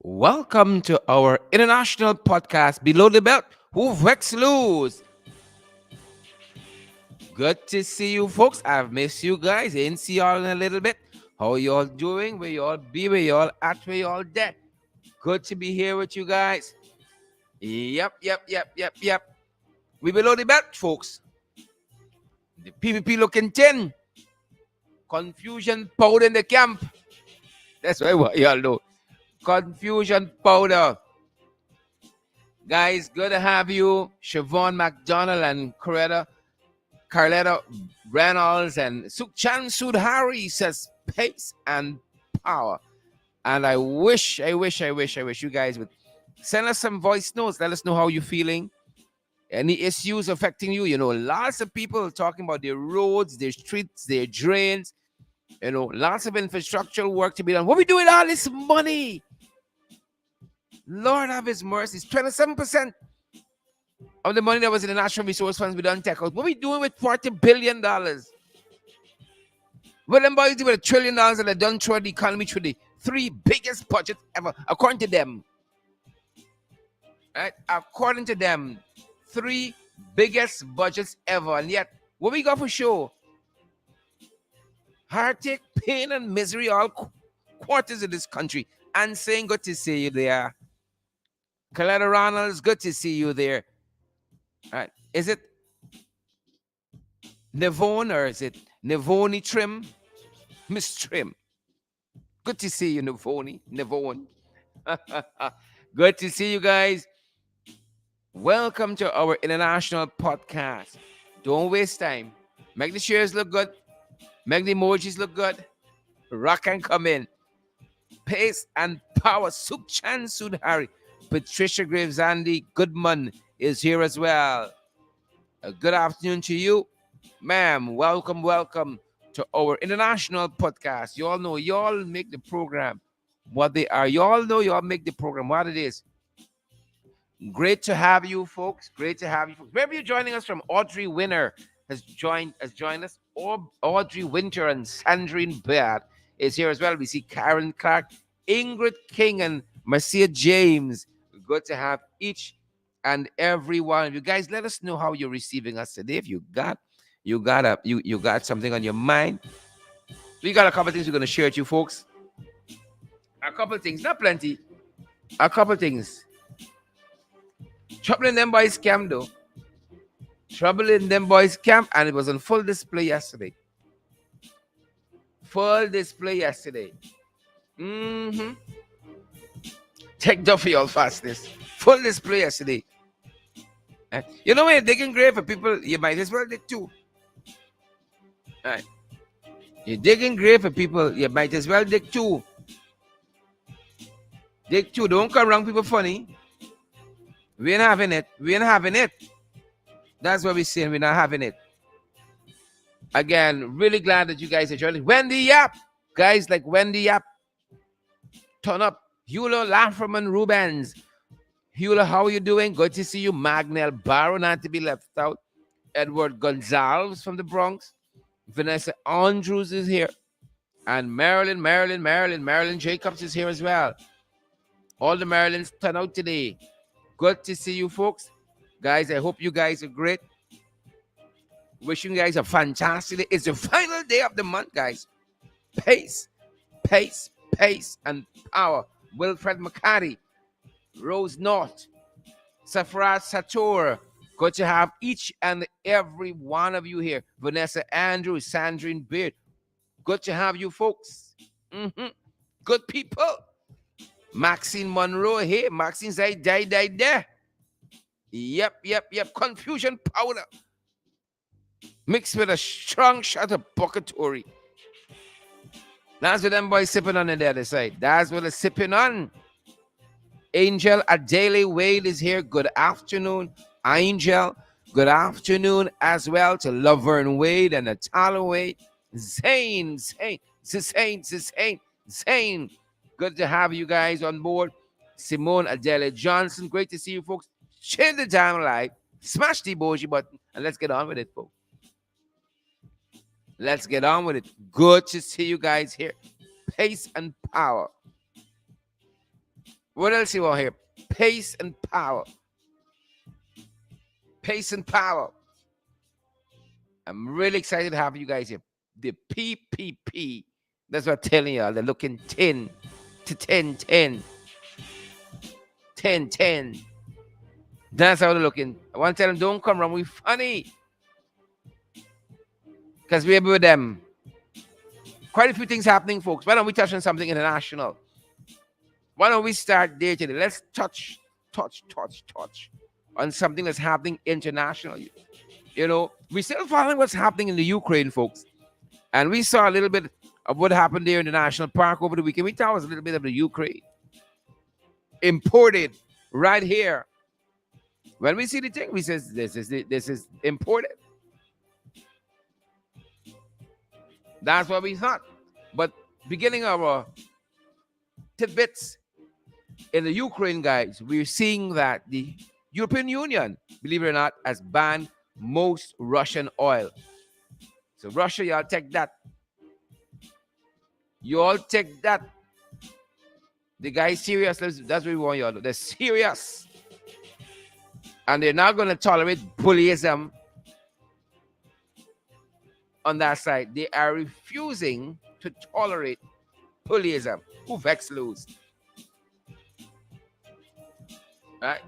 Welcome to our international podcast, Below the Belt. Who vex lose? Good to see you, folks. I've missed you guys. Ain't see y'all in a little bit. How y'all doing? Where y'all be? Where y'all at? Where y'all there? Good to be here with you guys. Yep. We below the belt, folks. The PPP looking 10. Confusion powder in the camp. That's what y'all know. Confusion powder. Guys, good to have you. Siobhan McDonald and Carletta Reynolds and Sukhchan Sudhari says pace and power. And I wish you guys would send us some voice notes. Let us know how you're feeling. Any issues affecting you. Lots of people talking about their roads, their streets, their drains. Lots of infrastructural work to be done. What we do with all this money? Lord have his mercies. 27% of the money that was in the National Resource Funds we done take out. What we doing with $40 billion? Well, them boys do with $1 trillion that they done through the economy through the three biggest budgets ever, according to them. Right? According to them, three biggest budgets ever. And yet, what we got for sure? Heartache, pain, and misery all quarters of this country. And saying good to see you there. Coletta Ronalds, good to see you there. All right. Is it Navone or is it Navoni Trim? Miss Trim. Good to see you, Navone. Good to see you guys. Welcome to our international podcast. Don't waste time. Make the shares look good. Make the emojis look good. Rock and come in. Pace and power. Sukhchan Sudhari. Patricia Graves, Andy Goodman is here as well. A good afternoon to you, ma'am. Welcome to our international podcast. You all know, y'all make the program what they are. You all know, y'all make the program what it is. Great to have you, folks. Maybe you're joining us from Audrey Winner has joined us. Audrey Winter and Sandrine Baird is here as well. We see Karen Clark, Ingrid King, and Marcia James. Good to have each and every one of you guys. Let us know how you're receiving us today. If you got something on your mind. We got a couple of things we're going to share with you, folks. A couple of things, not plenty. A couple of things. Trouble in them boys camp, though. Trouble in them boys camp, and it was on full display yesterday. Take Duffy all fastness. Full display yesterday. You know when you're digging grave for people, you might as well dig two. Right. You're digging grave for people, you might as well dig two. Dig two. Don't come around people funny. We ain't having it. That's what we're saying. We're not having it. Again, really glad that you guys are joining. Wendy Yap. Guys like Wendy Yap. Turn up. Hula Lafferman Rubens. Hula, how are you doing? Good to see you. Magnell Barrow, not to be left out. Edward Gonzalez from the Bronx. Vanessa Andrews is here. And Marilyn Jacobs is here as well. All the Marilyns turn out today. Good to see you, folks. Guys, I hope you guys are great. Wishing you guys a fantastic day. It's the final day of the month, guys. Pace, and power. Wilfred McCarty, Rose North, Safra Sator. Good to have each and every one of you here. Vanessa Andrews, Sandrine Beard. Good to have you, folks. Good people. Maxine Monroe here. Maxine say, die there. Yep. Confusion powder. Mixed with a strong shot of Pocatory. That's what them boys sipping on the other side. That's what they're sipping on. Angel Adele Wade is here. Good afternoon, Angel. Good afternoon as well to Laverne Wade and Natalia Wade. Zane. Good to have you guys on board. Simone Adele Johnson. Great to see you, folks. Share the time alive. Smash the emoji button and let's get on with it, folks. Let's get on with it. Good to see you guys here. Pace and power. What else you want here? Pace and power. Pace and power. I'm really excited to have you guys here. The PPP. That's what I'm telling y'all. They're looking 10 to 10, 10, 10, 10. That's how they're looking. I want to tell them, don't come wrong. We funny. Because we're with them. Quite a few things happening, folks. Why don't we touch on something international? Why don't we start there today? Let's touch on something that's happening internationally. You know, we're still following what's happening in the Ukraine, folks. And we saw a little bit of what happened there in the national park over the weekend. We thought it was a little bit of the Ukraine imported right here. When we see the thing, we says this is imported. That's what we thought. But beginning our tidbits in the Ukraine, guys, we're seeing that the European Union, believe it or not, has banned most Russian oil. So Russia, y'all take that. You all take that. The guy's serious. That's what we want y'all to do. They're serious. And they're not going to tolerate bullyism on that side. They are refusing to tolerate bullyism. Who vex lose? Right?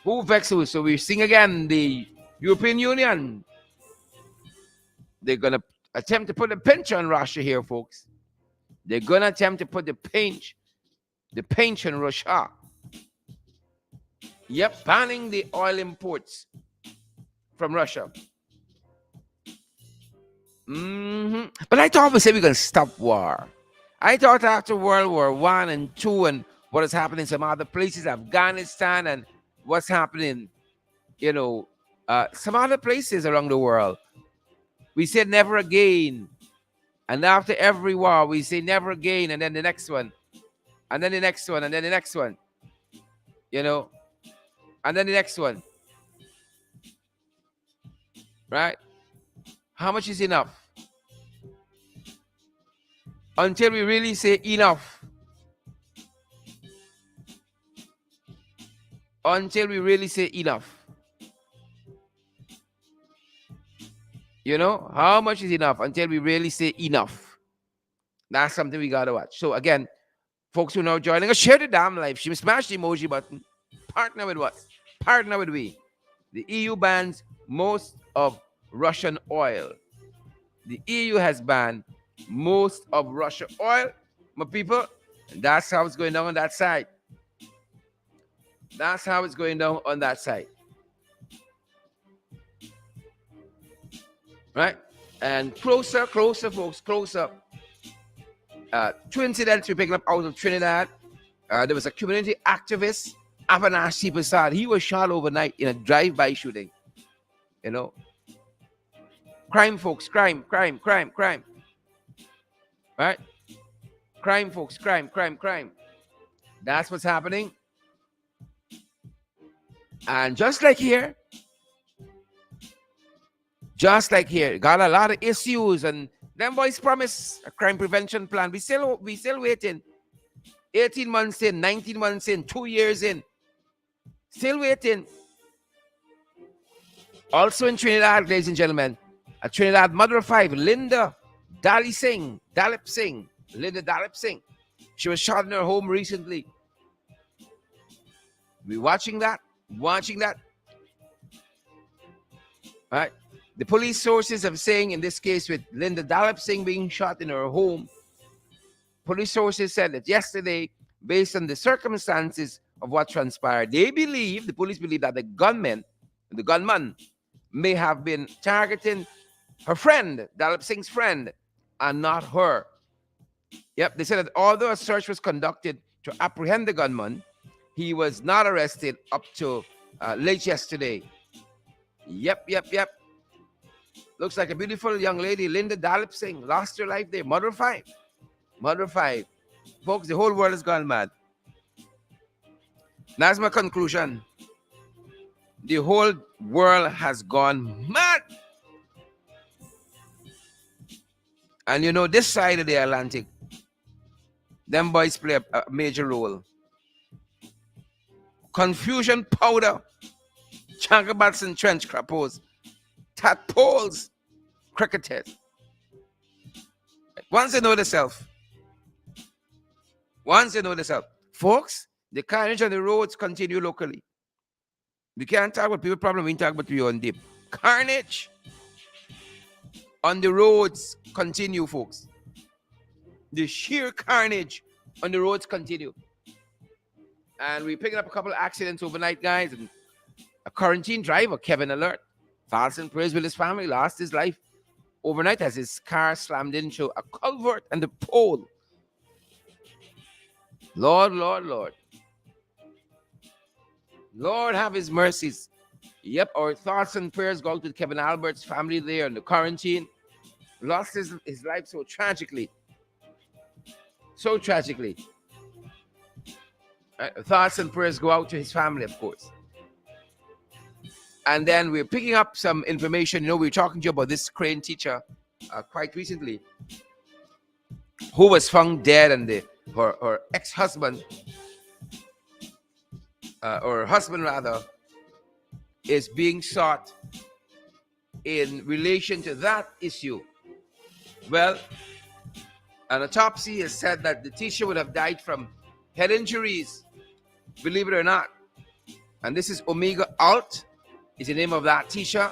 Who vex lose? So we're seeing again the European Union. They're going to attempt to put a pinch on Russia here, folks. They're going to attempt to put the pinch on Russia. Yep, banning the oil imports from Russia. But I thought we said we're going to stop war. I thought after World War I and II and what is happening in some other places, Afghanistan and what's happening, you know, some other places around the world, we said never again. And after every war, we say never again, and then the next one, and then the next one, and then the next one, you know, and then the next one. Right? How much is enough? Until we really say enough. Until we really say enough. You know, how much is enough until we really say enough? That's something we got to watch. So again, folks who are now joining us, share the damn live stream, smash the emoji button, partner with what? Partner with we. The EU bans most of Russian oil. The EU has banned most of Russian oil, my people. And that's how it's going down on that side. That's how it's going down on that side. Right? And closer, folks, closer. Two incidents we're picking up out of Trinidad. There was a community activist, Avanash Prasad. He was shot overnight in a drive-by shooting. You know? Crime, folks, crime. Right? Crime, folks, crime. That's what's happening. And just like here, got a lot of issues, and them boys promise a crime prevention plan. We still waiting. 18 months in, 19 months in, 2 years in. Still waiting. Also in Trinidad, ladies and gentlemen, a Trinidad mother of 5, Linda Dalip Singh. She was shot in her home recently. We watching that. Right? The police sources are saying in this case with Linda Dalip Singh being shot in her home, police sources said that yesterday, based on the circumstances of what transpired, the police believe that the gunman may have been targeting her friend, Dalip Singh's friend, and not her. Yep, they said that although a search was conducted to apprehend the gunman, he was not arrested up to late yesterday. Yep. Looks like a beautiful young lady, Linda Dalip Singh, lost her life there. Mother of 5. Folks, the whole world has gone mad. That's my conclusion. The whole world has gone mad. And you know, this side of the Atlantic, Them boys play a major role. Confusion powder, changabats and trench crappos, tadpoles, cricketers. Once they know themselves, folks, the carnage on the roads continue locally. We can't talk about people problem, we talk about people on dip. Carnage on the roads continue, folks. The sheer carnage on the roads continue. And we're picking up a couple of accidents overnight, guys. And a quarantine driver, Kevin Alert, thoughts and prayers with his family, lost his life overnight as his car slammed into a culvert and the pole. Lord, Lord, Lord. Lord have his mercies. Yep, our thoughts and prayers go out to Kevin Albert's family there in the quarantine. Lost his life so tragically. So tragically. Thoughts and prayers go out to his family, of course. And then we're picking up some information. We were talking to you about this Crane teacher quite recently who was found dead, and her ex-husband, or husband rather, is being sought in relation to that issue. Well, an autopsy has said that the teacher would have died from head injuries, believe it or not. And this is Omega Alt, is the name of that teacher.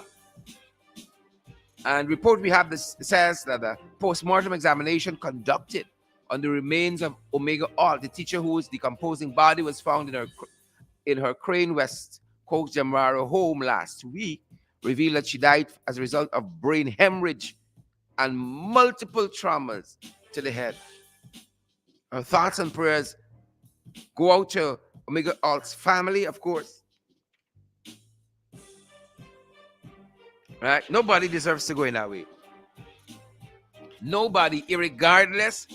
And report we have this says that the post-mortem examination conducted on the remains of Omega Alt, the teacher whose decomposing body was found in her Crane West Coast Jamraro home last week, revealed that she died as a result of brain hemorrhage and multiple traumas to the head. Our thoughts and prayers go out to Omega Alt's family, of course. Right? Nobody deserves to go in that way. Nobody, irregardless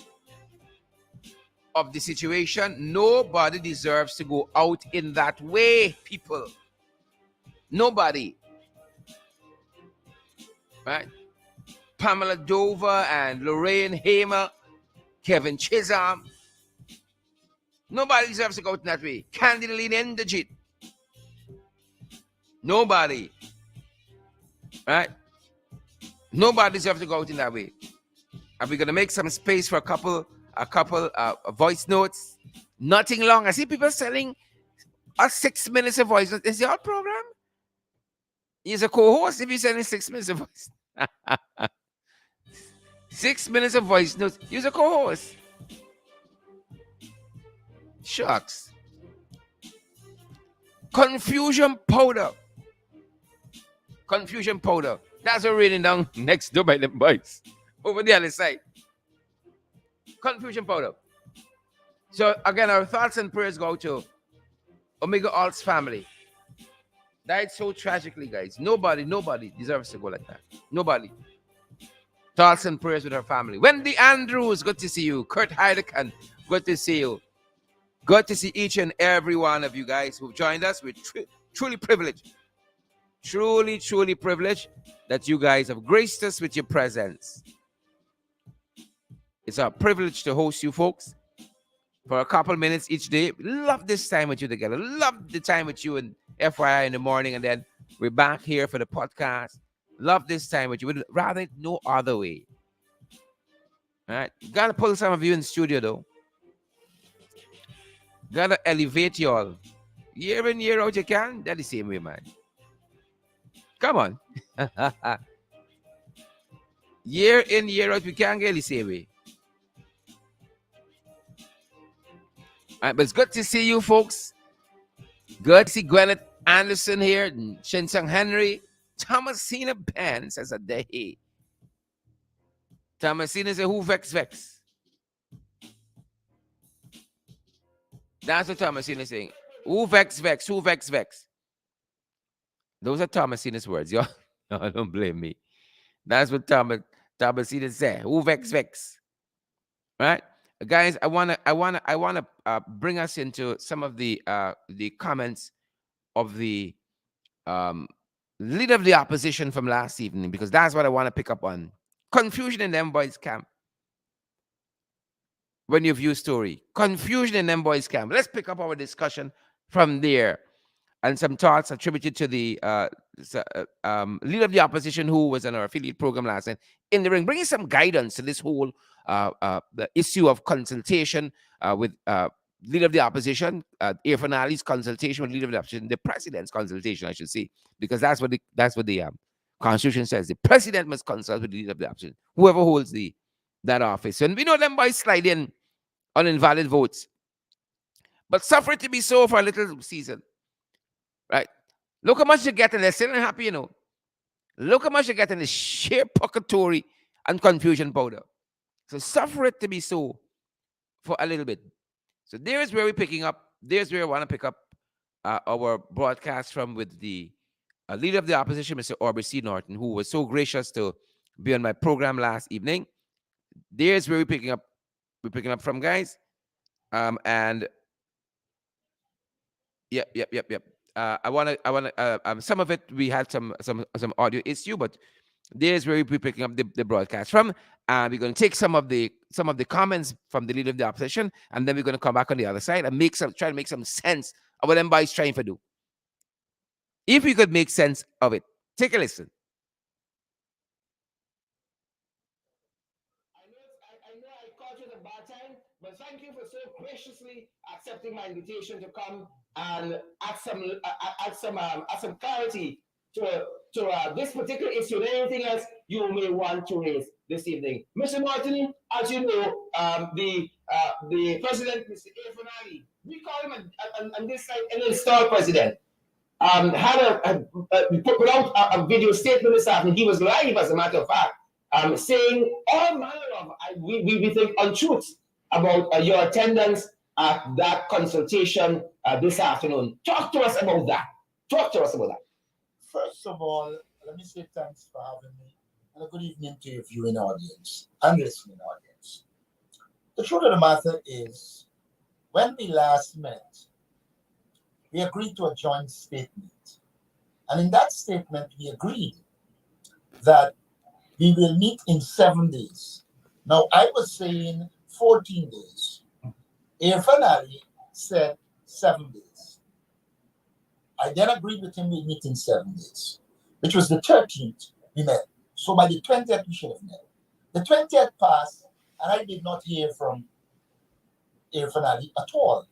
of the situation, nobody deserves to go out in that way, people. Nobody. Right? Pamela Dover and Lorraine Hamer, Kevin Chisholm. Nobody deserves to go out in that way. Candidly Indigit. Nobody. Right? Nobody deserves to go out in that way. And we're going to make some space for a couple voice notes. Nothing long. I see people selling us 6 minutes of voice notes. Is your program? He's a co-host if you're selling 6 minutes of voice. 6 minutes of voice notes. He's a co-host. Shucks. Confusion powder. Confusion powder. That's what raining down next door by them boys. Over the other side. Confusion powder. So again, our thoughts and prayers go to Omega Alt's family. Died so tragically, guys. Nobody deserves to go like that. Nobody. Thoughts and prayers with her family. Wendy Andrews, good to see you. Kurt Heidekan, good to see you. Good to see each and every one of you guys who've joined us. We're truly privileged. Truly, truly privileged that you guys have graced us with your presence. It's our privilege to host you folks for a couple minutes each day. Love this time with you together. Love the time with you and FYI in the morning, and then we're back here for the podcast. Love this time with you. We'd rather it no other way. All right? Gotta pull some of you in the studio, though. Gotta elevate y'all. Year in, year out, you can. That's the same way, man. Come on. Year in, year out, we can't get the same way. All right, but it's good to see you, folks. Good to see Gwyneth Anderson here, and Shinsung Henry. Thomasina Ben says a day. Thomasina says, who vex? That's what Thomasina is saying. Who vex? Those are Thomasina's words, y'all. No, don't blame me. That's what Thomasina said. Who vex? Right? Guys, I wanna bring us into some of the comments of the leader of the opposition from last evening, because that's what I want to pick up on. Confusion in them boys' camp. when you view story? Confusion in them boys camp. Let's pick up our discussion from there, and some thoughts attributed to the leader of the opposition who was on our affiliate program last night in the ring, bringing some guidance to this whole the issue of consultation with leader of the opposition, Irfan Ali's consultation with leader of the opposition, the president's consultation, I should say, because that's what the constitution says. The president must consult with the leader of the opposition, whoever holds the that office. And we know them boys slide in on invalid votes, but suffer it to be so for a little season, right? Look how much you get, and they're still unhappy, you know. Look how much you get in the sheer purgatory and confusion powder. So suffer it to be so for a little bit. So there's where we're picking up. There's where I want to pick up our broadcast from with the leader of the opposition, Mr. Aubrey C. Norton, who was so gracious to be on my program last evening. There's where we're picking up from, guys. And yep. Some of it we had some audio issue, but there's where we're picking up the broadcast from. And we're going to take some of the comments from the leader of the opposition, and then we're going to come back on the other side and try to make some sense of what them boys trying to do. If we could make sense of it, take a listen. I know I caught you at a bad time, but thank you for so graciously accepting my invitation to come and add some clarity to this particular issue and anything else you may want to raise this evening. Mr. Martin, as you know, the president, Mr. Irfan Ali, we call him on this side an installed president. Had put out a video statement this afternoon. He was live, as a matter of fact, saying all manner of we think untruths about your attendance at that consultation this afternoon. Talk to us about that. Talk to us about that. First of all, let me say thanks for having me, and a good evening to your viewing audience and listening audience. The truth of the matter is, when we last met, we agreed to a joint statement. And in that statement, we agreed that we will meet in 7 days. Now, I was saying 14 days. Irfan Ali said 7 days. I then agreed with him we'll meet in 7 days, which was the 13th we met. So by the 20th, we should have met. The 20th passed, and I did not hear from Irfan Ali at all.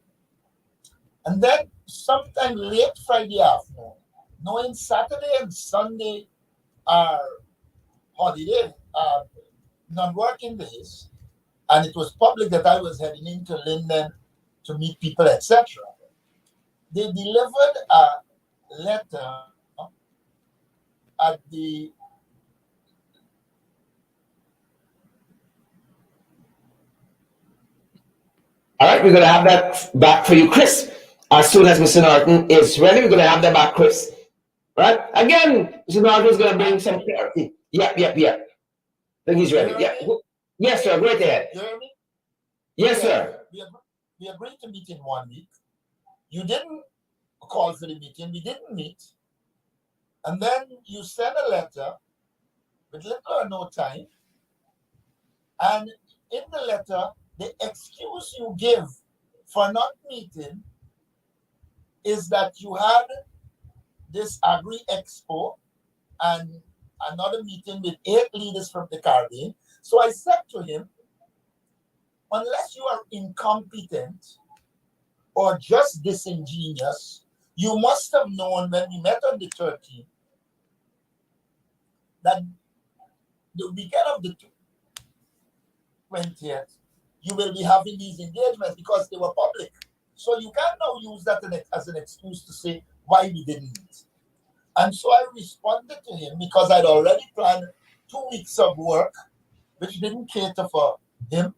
And then sometime late Friday afternoon, knowing Saturday and Sunday are holiday, non-working days, and it was public that I was heading into Linden to meet people, etc., they delivered a letter at the All right, we're going to have that back for you, Chris. As soon as Mr. Norton is ready, we're going to have that back, Chris. All right? Again, Mr. Norton is going to bring some clarity. Yep. I think he's ready. Yeah. Yes, sir. Go right ahead. You hear me? Yes, sir. We agreed to meet in 1 week. You didn't call for the meeting. We didn't meet. And then you sent a letter with little or no time. And in the letter, the excuse you give for not meeting is that you had this Agri Expo and another meeting with 8 leaders from the Caribbean. So I said to him, unless you are incompetent or just disingenuous, you must have known when we met on the 13th that the weekend of the 20th, you will be having these engagements because they were public. So you can now use that as an excuse to say why we didn't meet. And so I responded to him because I'd already planned 2 weeks of work, which didn't cater for him.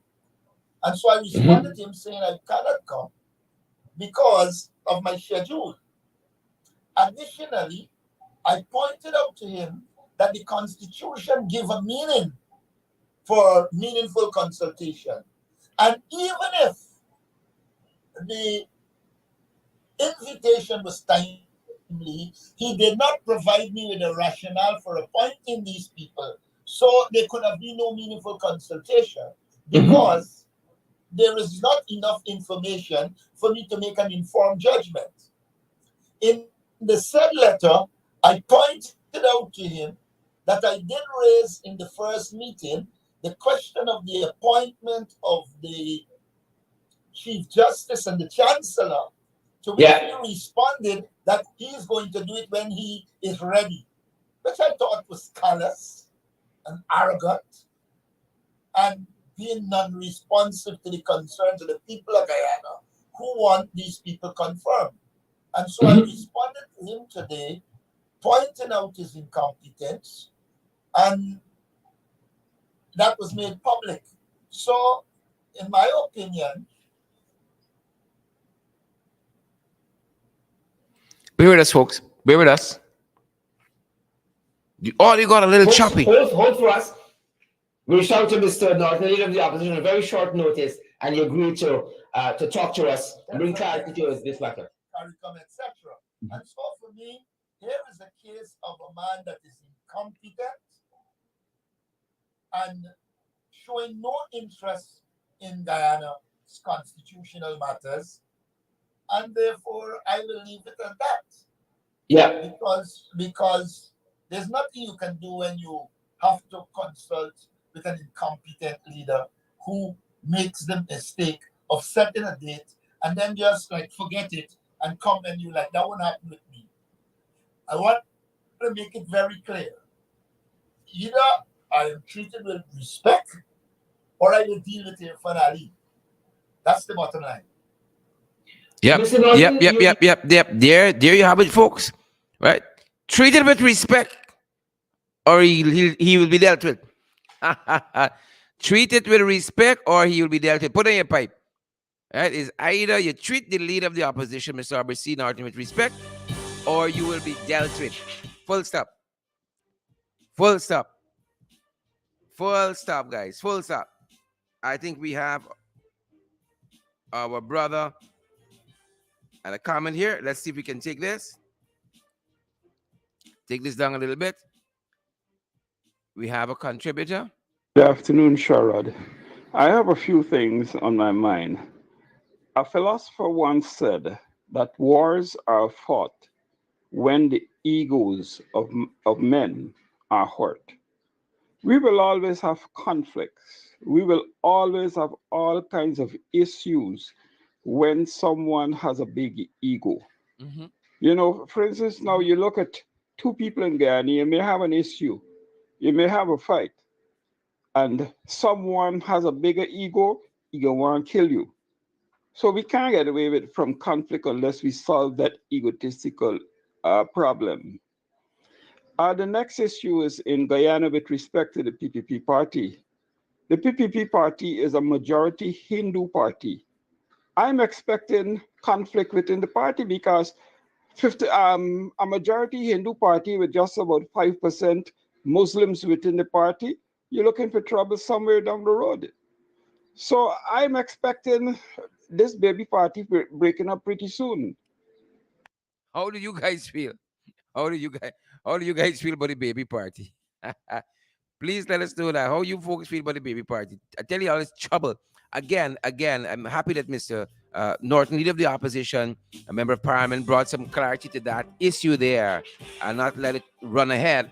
And so I responded to him saying I cannot come because of my schedule. Additionally, I pointed out to him that the Constitution gives a meaning for meaningful consultation. And even if the invitation was timely, he did not provide me with a rationale for appointing these people. So there could have been no meaningful consultation because there is not enough information for me to make an informed judgment. In the said letter, I pointed out to him that I did raise in the first meeting the question of the appointment of the Chief Justice and the Chancellor, to which he Yeah. responded that he is going to do it when he is ready, which I thought was callous and arrogant and being non-responsive to the concerns of the people of Guyana who want these people confirmed. And so I Mhm. responded to him today, pointing out his incompetence, and that was made public. So, in my opinion, Bear with us, folks. Bear with us. You got a little Folks, choppy. hold for us. We reached out to Mr. Norton, leader of the opposition, on a very short notice, and he agreed to talk to us and bring clarity to this matter. CARICOM, etc. And so for me, here is a case of a man that is incompetent and showing no interest in Guyana's constitutional matters, and therefore I will leave it at that. Yeah. Because there's nothing you can do when you have to consult with an incompetent leader who makes the mistake of setting a date and then just like forget it and come and you like that won't happen with me. I want to make it very clear. Either I am treated with respect or I will deal with Irfan Ali. That's the bottom line. Yep, Mr. yep, Norton, yep, yep, yep, yep. There you have it, folks. Right? Treated with respect, or he will be dealt with. Treat it with respect, or he will be dealt with. Put on your pipe. Right? Is either you treat the leader of the opposition, Mr. Arbor Norton, with respect, or you will be dealt with. Full stop. Full stop. Full stop, guys. Full stop. I think we have our brother and a comment here. Let's see if we can take this. Take this down a little bit. We have a contributor. Good afternoon, Sharad. I have a few things on my mind. A philosopher once said that wars are fought when the egos of men are hurt. We will always have conflicts. We will always have all kinds of issues when someone has a big ego. Mm-hmm. You know, for instance, now you look at two people in Guyana, you may have an issue, you may have a fight, and someone has a bigger ego, he gonna want to kill you. So we can't get away with from conflict unless we solve that egotistical problem. The next issue is in Guyana with respect to the PPP party. The PPP party is a majority Hindu party. I'm expecting conflict within the party because a majority Hindu party with just about 5% Muslims within the party, you're looking for trouble somewhere down the road. So I'm expecting this baby party breaking up pretty soon. How do you guys feel? How do you guys how do you guys feel about the baby party? Please let us know that how you folks feel about the baby party. I tell you all it's trouble. Again, I'm happy that Mr. Norton, leader of the opposition, a member of parliament, brought some clarity to that issue there and not let it run ahead.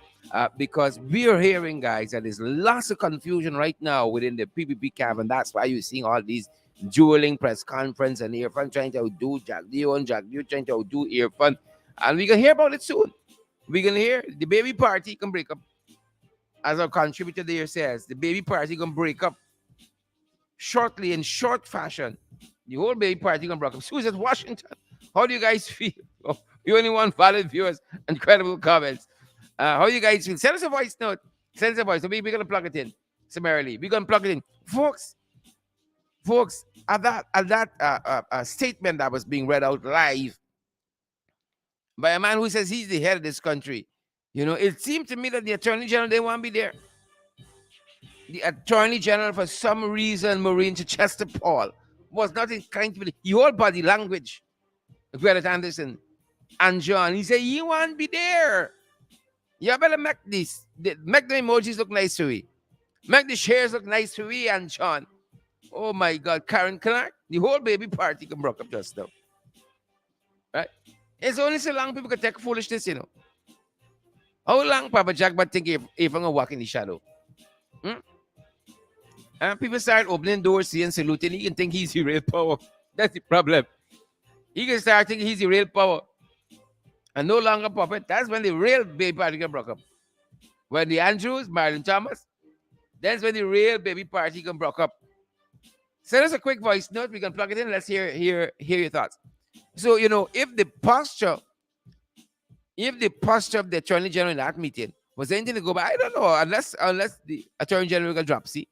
Because we are hearing, guys, that there's lots of confusion right now within the PPP camp, and that's why you're seeing all these dueling press conference and Irfan trying to outdo Jack Dion, Jack Dion trying to outdo Irfan. And we're going to hear about it soon. We're going to hear the baby party can break up. As our contributor there says, the baby party going to break up shortly in short fashion. The whole baby party going to break up. Susan Washington, how do you guys feel? Oh, we only want valid viewers and credible comments. How do you guys feel? Send us a voice note. Send us a voice. So we're going to plug it in summarily. We're going to plug it in. Folks, at that statement that was being read out live by a man who says he's the head of this country, it seemed to me that the Attorney General didn't want to be there. The Attorney General, for some reason, Maureen Chichester Paul, was not inclined to be. Your whole body language, Greta Anderson and John, he said, you want to be there. You better make this. Make the emojis look nice to me. Make the shares look nice to me and John. Oh my God, Karen Clark, the whole baby party can broke up just now. Right? It's only so long people can take foolishness, you know. How long Papa Jack but think if I'm gonna walk in the shadow? Hmm? And people start opening doors, seeing saluting, he can think he's the real power. That's the problem. He can start thinking he's the real power. And no longer puppet. That's when the real baby party can broke up. When the Andrews, Marilyn Thomas, that's when the real baby party can broke up. Send us a quick voice note. We can plug it in. Let's hear your thoughts. So, you know, if the posture of the Attorney General in that meeting was anything to go by, I don't know, unless the Attorney General got drop C.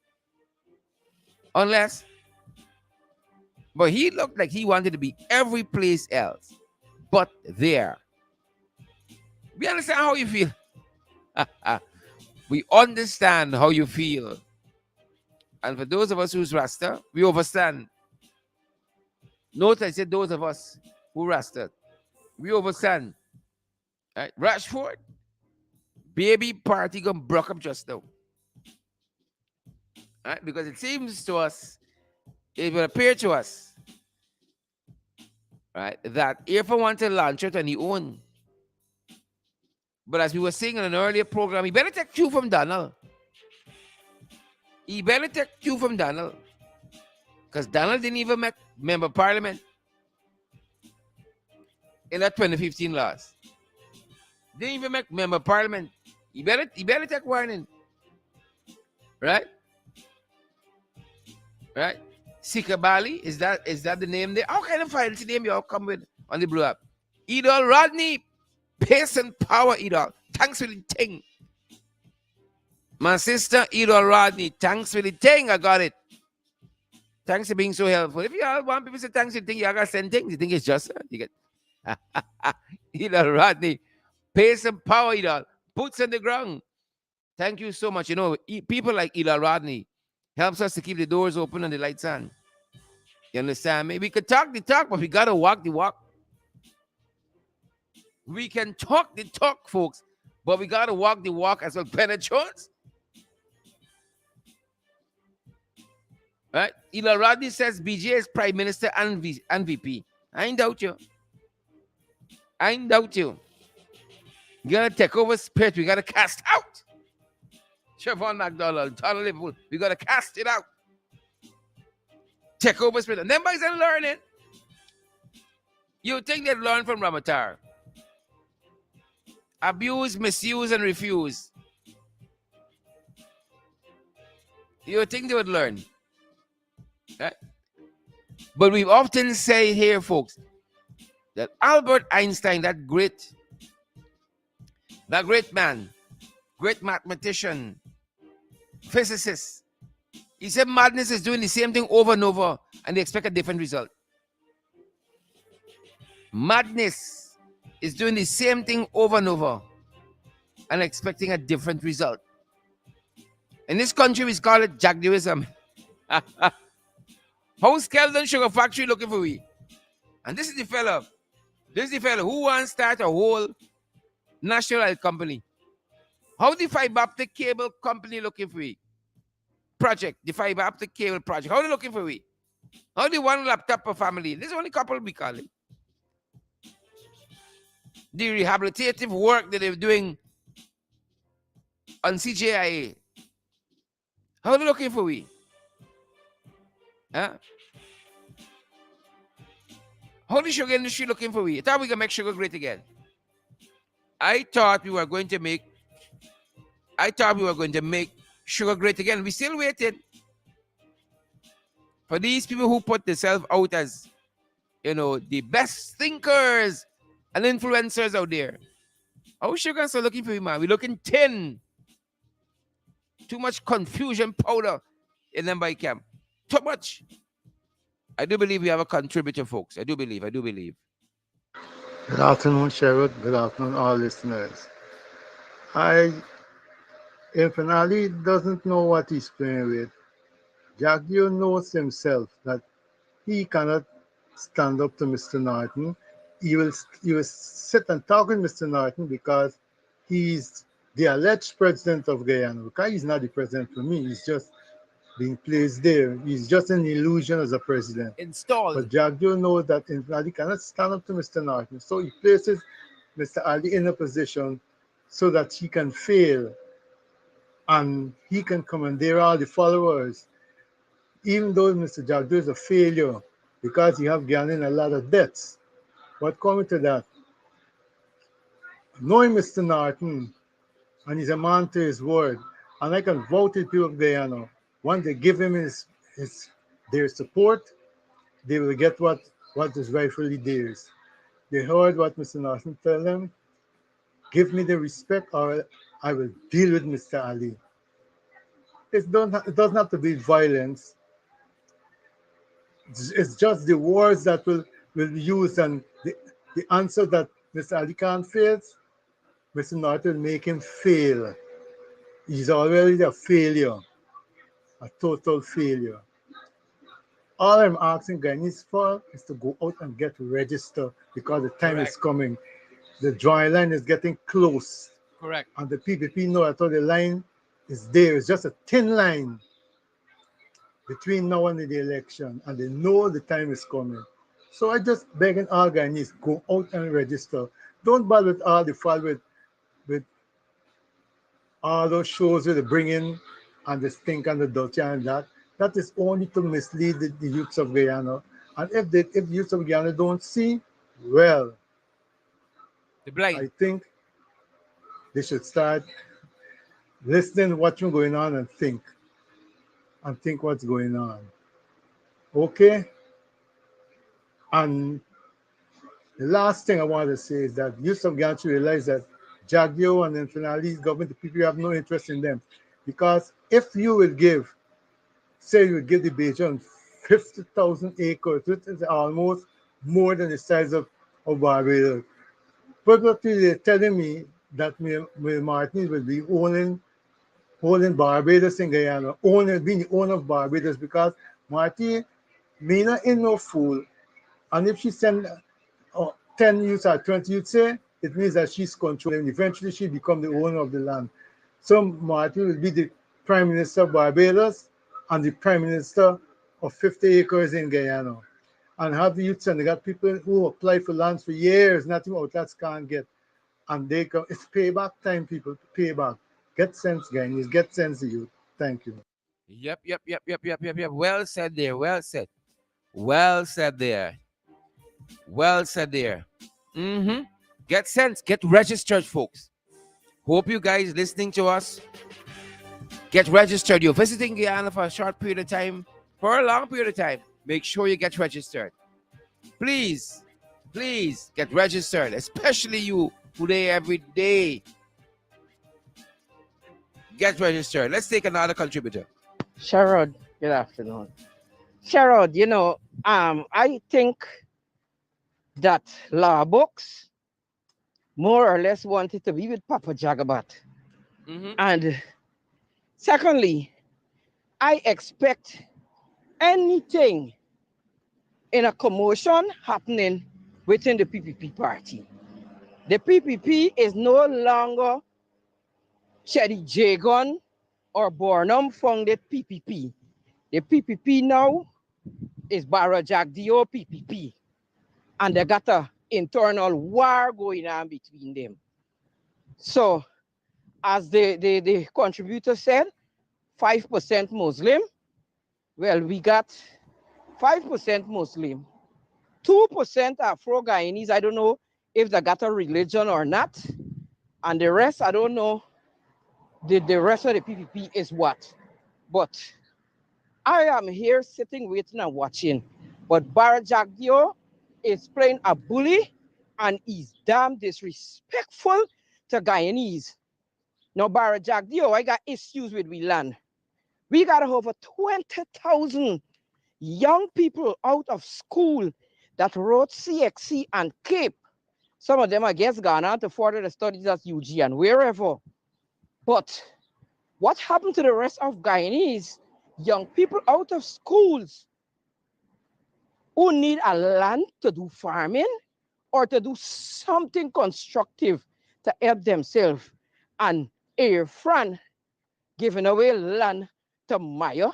Unless, but he looked like he wanted to be every place else but there. We understand how you feel. We understand how you feel. And for those of us who's Rasta, we understand. Note I said those of us who Rasta, we understand. Right? Rashford, baby party gonna broke up just now. Right? Because it seems to us, it will appear to us, right, that if I want to launch it on his own, but as we were saying in an earlier program, he better take cue from Donald. He better take cue from Donald. Because Donald didn't even make member of parliament in that 2015 laws. Didn't even make member of parliament. He better take warning. Right? Right? Sikabali, is that the name there? How kind of fancy name you all come with on the blue app? Idol Rodney, pace and power, Idol. Thanks for the thing. My sister, Idol Rodney, thanks for the thing. I got it. Thanks for being so helpful. If you all want people to say thanks, you think you all got to send things. You think it's just you get Idol Rodney, pace and power, Idol. Boots on the ground. Thank you so much. You know, people like Idol Rodney helps us to keep the doors open and the lights on. You understand me? We could talk the talk, but we got to walk the walk. We can talk the talk, folks, but we got to walk the walk as well. Penetrates. Right? Ila Rodney says BJ is Prime Minister and VP. I ain't doubt you. I ain't doubt you. You got to take over spirit. We got to cast out. Siobhan McDonald, Donald Liverpool. We got to cast it out. Take over spirit. And them boys ain't learning. You think they'd learn from Ramatar? Abuse, misuse, and refuse. You think they would learn? Right? But we often say here, folks, that Albert Einstein, that great man, great mathematician, physicist, he said madness is doing the same thing over and over and they expect a different result. Madness is doing the same thing over and over and expecting a different result. In this country, we call it Jackdewism. House Keldon Sugar Factory looking for we. And this is the fellow. This is the fellow who wants to start a whole national oil company. How the fiber optic cable company looking for we? Project, the fiber optic cable project. How they looking for we? How the one laptop per family? This is only couple we call it. The rehabilitative work that they're doing on CJIA. How they looking for we? Huh? How the sugar industry looking for we? I thought we can make sugar great again. I thought we were going to make sugar great again. We still waited for these people who put themselves out as, you know, the best thinkers and influencers out there. How sugar still looking for we, man? We looking thin. Too much confusion powder in them by camp. Too much. I do believe we have a contributor, folks. I do believe. Good afternoon, Sherrod. Good afternoon, all listeners. If Ali doesn't know what he's playing with, Jagdio knows himself that he cannot stand up to Mr. Norton. He will sit and talk with Mr. Norton because he's the alleged president of Guyana. Because he's not the president for me. He's just being placed there. He's just an illusion as a president. Installed. But Jagdeo knows that Ali cannot stand up to Mr. Norton. So he places Mr. Ali in a position so that he can fail and he can commandeer all the followers. Even though Mr. Jagdeo is a failure because he have gained a lot of debts. But coming to that, knowing Mr. Norton, and he's a man to his word, and I can vote to people of Guyana, once they give him his their support, they will get what is rightfully theirs. They heard what Mr. Norton told them, give me the respect or I will deal with Mr. Ali. It doesn't have to be violence. It's just the words that will be used and the answer that Mr. Ali can't face, Mr. Norton will make him fail. He's already a failure, a total failure. All I'm asking Guyanese for is to go out and get registered because the time is Correct. coming. The dry line is getting close. Correct. And the PPP know I thought the line is there. It's just a thin line between now and the election. And they know the time is coming. So I just begging all Guyanese, go out and register. Don't bother with all the fun with all those shows where they bring in and the stink and the dirty and that. That is only to mislead the youths of Guyana. And if the youths of Guyana don't see, well, The blind. I think they should start listening, watching going on, and think what's going on. Okay? And the last thing I want to say is that youths of Guyana should realize that Jagdeo and then finally government, the people have no interest in them. Because if you will give, say you will give the Bajan 50,000 acres, which is almost more than the size of Barbados. But what they're telling me that Martin will be holding Barbados in Guyana, being the owner of Barbados because Martin may not in no fool. And if she send 10 youths or 20 youths say, it means that she's controlling. Eventually she become the owner of the land. So Martin will be the Prime Minister of Barbados and the Prime Minister of 50 acres in Guyana. And have the youths and they got people who apply for lands for years, nothing outlets can't get. And they come, it's payback time, people, payback. Get sense, guys, get sense, youth. Thank you. Yep, yep, yep, yep, yep, yep, yep. Well said there. Well said. Well said there. Well said there. Mm-hmm. Get sense. Get registered, folks. Hope you guys listening to us. Get registered. You're visiting Guyana for a short period of time, for a long period of time. Make sure you get registered. Please, please get registered, especially you who there every day. Get registered. Let's take another contributor. Sherrod, good afternoon. Sherrod, I think that law books more or less wanted to be with Papa Jagabat. Mm-hmm. And secondly, I expect anything in a commotion happening within the PPP party. The PPP is no longer Chedi Jagon or Bornum founded PPP. The PPP now is Barra Jagdio PPP. And they got a internal war going on between them. So, as the contributor said, 5% Muslim. Well, we got 5% Muslim, 2% Afro-Guyanese. I don't know if they got a religion or not. And the rest, I don't know. The rest of the PPP is what. But I am here sitting, waiting and watching. But Barra Jagdio is playing a bully and he's damn disrespectful to Guyanese. Now, Barra Jagdio, I got issues with we land. We got over 20,000 young people out of school that wrote CXC and Cape. Some of them, I guess, gone on to further the studies at UG and wherever. But what happened to the rest of Guyanese young people out of schools who need a land to do farming or to do something constructive to help themselves? And Air France giving away land to Maya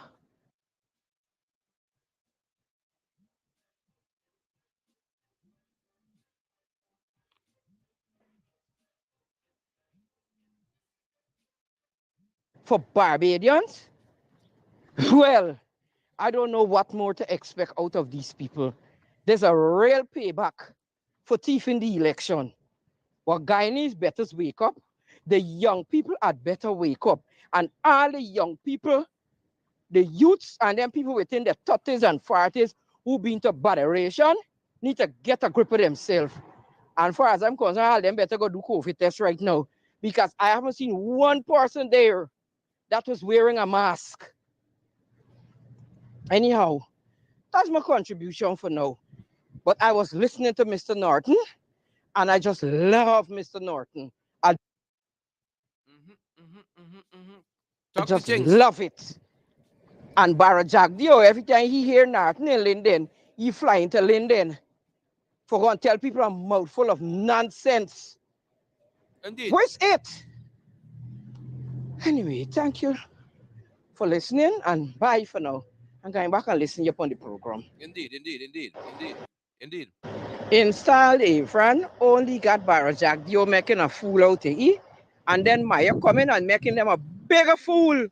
for Barbadians? Well, I don't know what more to expect out of these people. There's a real payback for thief in the election. But Guyanese better wake up. The young people had better wake up. And all the young people, the youths and them people within the 30s and 40s who been to botheration need to get a grip of themselves. And far as I'm concerned, all them better go do COVID test right now. Because I haven't seen one person there that was wearing a mask. Anyhow, that's my contribution for now. But I was listening to Mr. Norton, and I just love Mr. Norton. I Talk the just things. love it. And Barajagdio, every time he hear Norton in Linden, he fly into Linden for going to tell people a mouthful of nonsense. Indeed. Where's it? Anyway, thank you for listening, and bye for now. I'm going back and listen upon the program. Indeed. Indeed. Indeed. Indeed. Indeed. Install a friend, only got Barajagdio making a fool out of it, and then Maya coming and making them a bigger fool.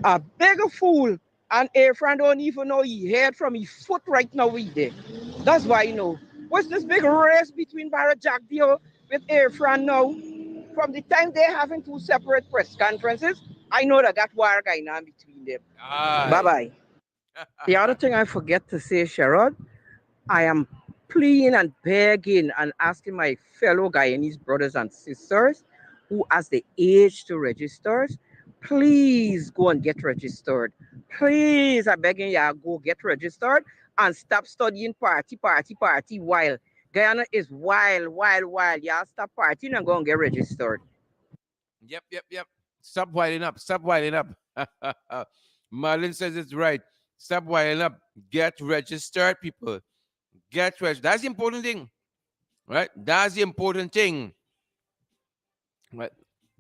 A bigger fool. And Efran don't even know he head from his foot right now with there. That's why you know. What's this big race between Barajagdio with Efran now? From the time they're having two separate press conferences, I know that war going on between them. Bye Aye. bye. The other thing I forget to say, Sherrod, I am pleading and begging and asking my fellow Guyanese brothers and sisters who has the age to register, please go and get registered. Please, I'm begging you, go get registered and stop studying party while Guyana is wild. Y'all stop partying and go and get registered. Yep. Yep. Yep. Stop winding up. Stop winding up. Marlon says it's right. Stop winding up. Get registered, people. Get registered. That's the important thing, right? That's the important thing, right?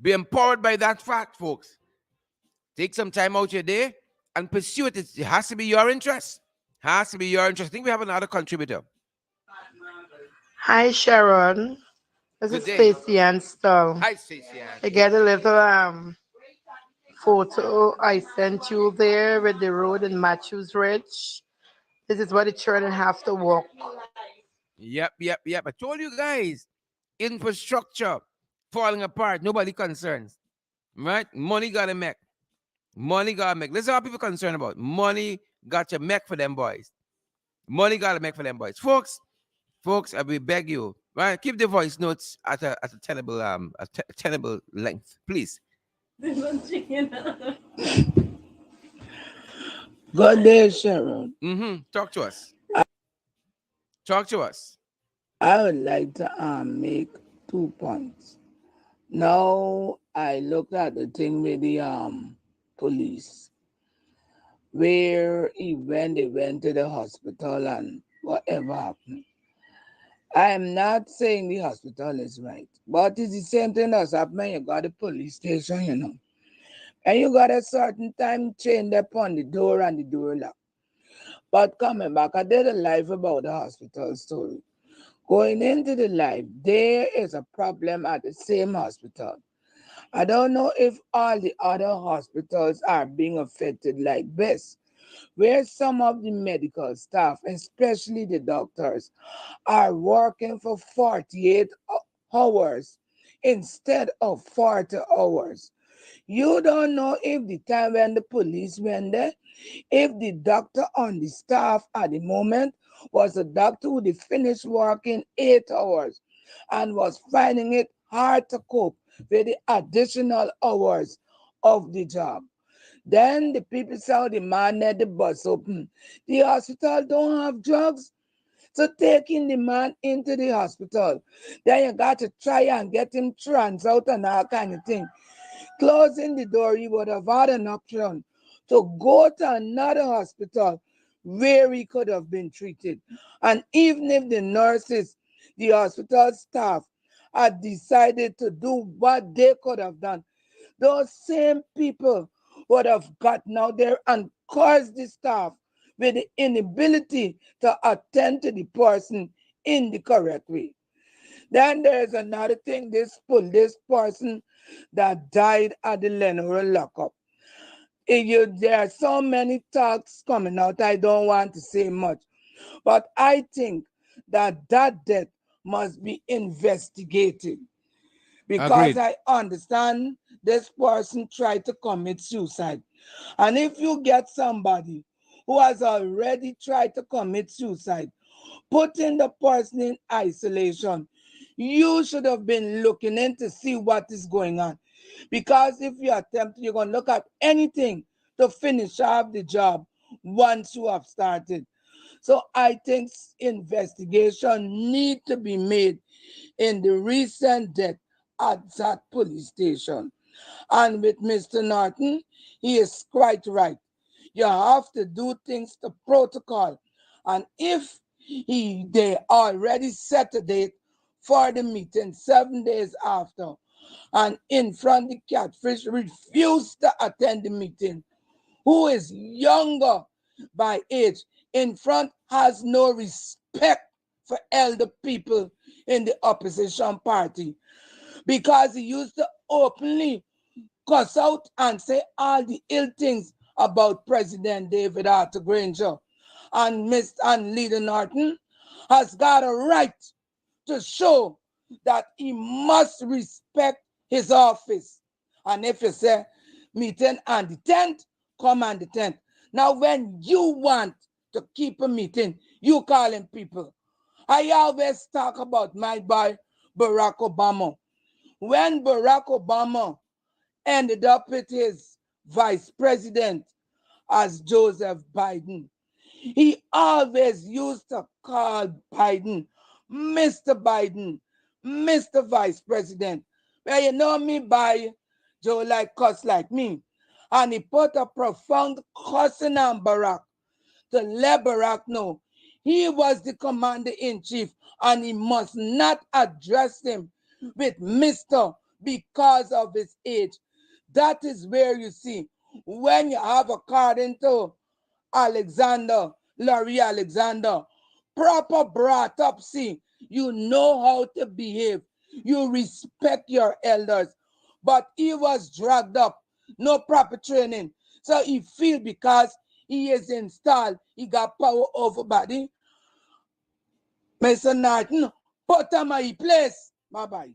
Be empowered by that fact, folks. Take some time out your day and pursue it. It has to be your interest. Has to be your interest. I think we have another contributor. Hi Sharon, this Good is day. Stacy Anstall. Hi, Stacey I Ann. get a little photo I sent you there with the road in Matthews Ridge. This is what the children have to walk. Yep. I told you guys, infrastructure falling apart. Nobody concerns, right? Money gotta make. Money gotta make. This is what people concerned about. Money got to make for them boys. Money gotta make for them boys, folks. I will beg you, right? Keep the voice notes at a tenable tenable length, please. Good day, Sharon. Talk to us. Talk to us. I would like to make 2 points. Now I looked at the thing with the police, where when they went to the hospital and whatever happened. I am not saying the hospital is right, but it's the same thing that's happening. You got a police station, and you got a certain time chain upon the door and the door lock. But coming back, I did a live about the hospital story. Going into the life, there is a problem at the same hospital. I don't know if all the other hospitals are being affected like this, where some of the medical staff, especially the doctors, are working for 48 hours instead of 40 hours. You don't know if the time when the police went there, if the doctor on the staff at the moment was a doctor who finished working 8 hours and was finding it hard to cope with the additional hours of the job. Then the people saw the man at the bus open. The hospital don't have drugs. So taking the man into the hospital, then you got to try and get him trans out and all kind of thing. Closing the door, he would have had an option to go to another hospital where he could have been treated. And even if the nurses, the hospital staff, had decided to do what they could have done, those same people would have gotten out there and caused the staff with the inability to attend to the person in the correct way. Then there's another thing, this person that died at the Lenore lockup. There are so many talks coming out, I don't want to say much. But I think that death must be investigated, because Agreed. I understand this person tried to commit suicide. And if you get somebody who has already tried to commit suicide, putting the person in isolation, you should have been looking in to see what is going on. Because if you attempt, you're going to look at anything to finish off the job once you have started. So I think investigation need to be made in the recent death at that police station. And with Mr. Norton, he is quite right. You have to do things to protocol. And if they already set a date for the meeting 7 days after, and in front the catfish refused to attend the meeting, who is younger by age, in front has no respect for elder people in the opposition party, because he used to openly cuss out and say all the ill things about President David Arthur Granger. And Leader Norton has got a right to show that he must respect his office. And if you say meeting on the 10th, come on the 10th. Now, when you want to keep a meeting, you calling people. I always talk about my boy Barack Obama. When Barack Obama ended up with his vice president as Joseph Biden, he always used to call Biden Mr. Biden, Mr. Vice President. Well, you know me by Joe like cuss like me. And he put a profound cussing on Barack to let Barack know he was the commander in chief and he must not address him with Mr. because of his age. That is where you see when you have according to Larry Alexander, proper brought up, see, you know how to behave. You respect your elders. But he was dragged up, no proper training. So he feel because he is installed, he got power over body. Mr. Norton, put him in place. Bye-bye.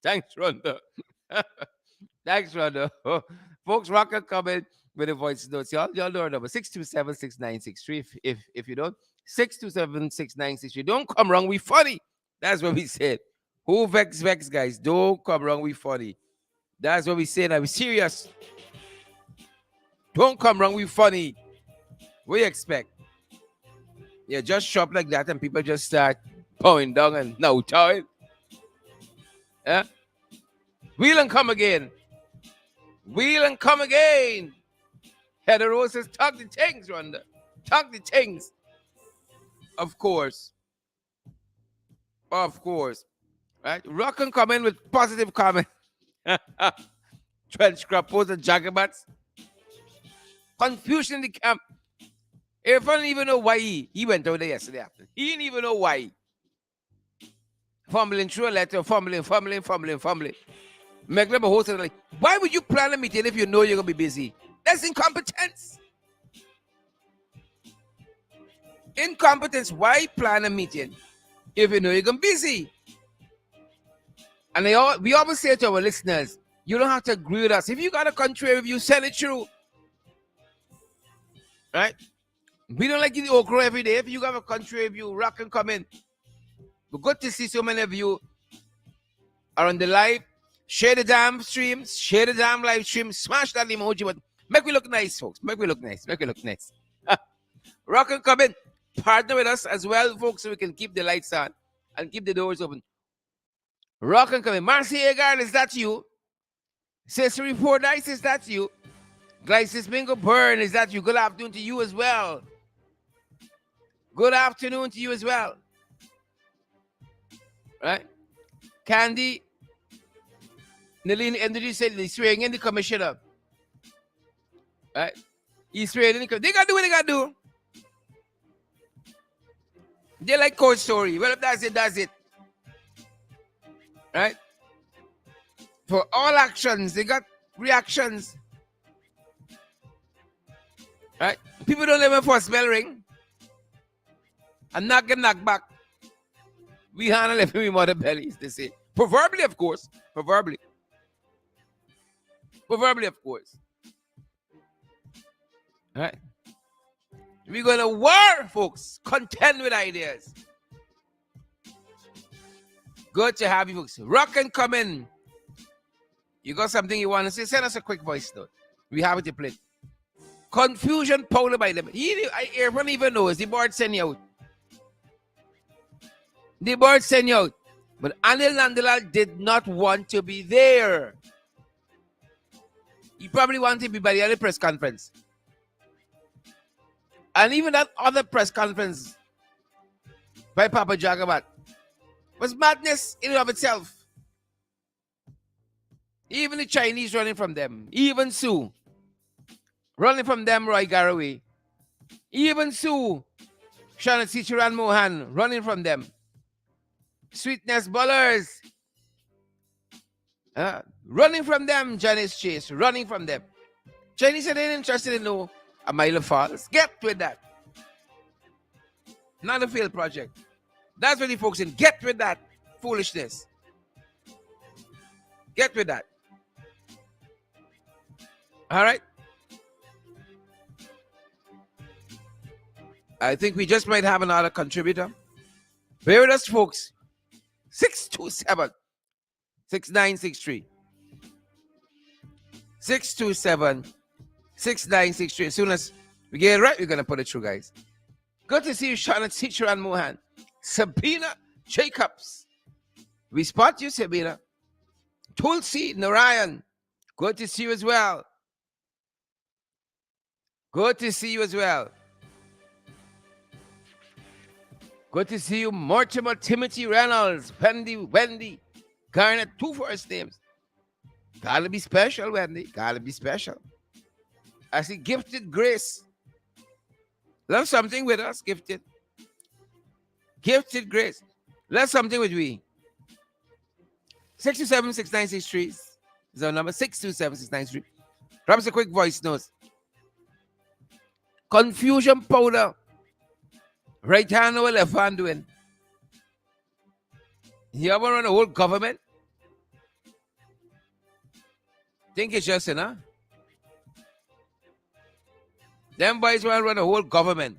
Thanks, Rhonda. Thanks, Rhonda. Folks, rock and comment with the voice notes. Y'all know our number 627-6963. If you don't, 627-6963. Don't come wrong, we funny. That's what we said. Who vex, guys? Don't come wrong, we funny. That's what we said. I'm serious. Don't come wrong, we funny. What do you expect? Yeah, just shop like that and people just start bowing down and now towing. Yeah? Wheel and come again. Wheel and come again. Heather Rose says, talk the things, Rhonda. Talk the things. Of course. Of course. Right? Rock and come in with positive comment. Trench crappos and jagabats. Confusion in the camp. If I don't even know why he went over there yesterday afternoon. He didn't even know why. Fumbling through a letter, fumbling. Make them a host like, why would you plan a meeting if you know you're gonna be busy? That's incompetence. Incompetence. Why plan a meeting if you know you're gonna be busy? And we always say to our listeners, you don't have to agree with us. If you got a contrary view, send it through. Right? We don't like the okra every day. If you got a contrary view, rock and come in. We're good to see so many of you are on the live. Share the damn stream, share the damn live stream, smash that emoji button. Make we look nice, folks. Make we look nice. Rock and come in. Partner with us as well, folks, so we can keep the lights on and keep the doors open. Rock and come in. Marcy Agar, is that you? Cesare Fordyce, is that you? Glycis Bingo Burn, is that you? Good afternoon to you as well. Good afternoon to you as well. Right? Candy, Nalini Energy said he's swearing in the commissioner. Right? He's swearing in the commissioner. They got to do what they got to do. They like court story. Well, if that's it, that's it. right? For all actions, they got reactions, right? People don't live for a bell ring and not get knocked back. We handle it with mother bellies, they say. Proverbially, of course. Proverbially. Proverbially, of course. Right? We're going to war, folks. Contend with ideas. Good to have you, folks. Rock and come in. You got something you want to say? Send us a quick voice note. We have it to play. Confusion powered by them. Everyone even knows the board send you out. The board send you out. But Anil Nandalal did not want to be there. He probably wanted to be by the other press conference. And even that other press conference by Papa Jagabat was madness in and of itself. Even the Chinese running from them. Even Sue running from them, Roy Garaway. Even Sue, Shanati Chiran Mohan running from them. Sweetness Ballers running from them. Janice Chase running from them. Chinese said they're interested in no a mile of falls. Get with that. Not a failed project. That's what the folks in. Get with that foolishness. Get with that. All right. I think we just might have another contributor. Bear with us, folks. 627 6963. 627 6963. As soon as we get it right, we're going to put it through, guys. Good to see you, Shauna Teacher and Mohan. Sabina Jacobs. We spot you, Sabina. Tulsi Narayan. Good to see you as well. Good to see you as well. Good to see you, Mortimer Timothy Reynolds. Wendy Garnett. 2 first names. Gotta be special, Wendy. Gotta be special. I see Gifted Grace. Love something with us, Gifted. Gifted Grace. Love something with we. 627-6963 is our number. 627-6963. Drop us a quick voice note. Confusion powder. Right hand or left hand doing? You ever run a whole government? Think it's just, Them boys want to run a whole government.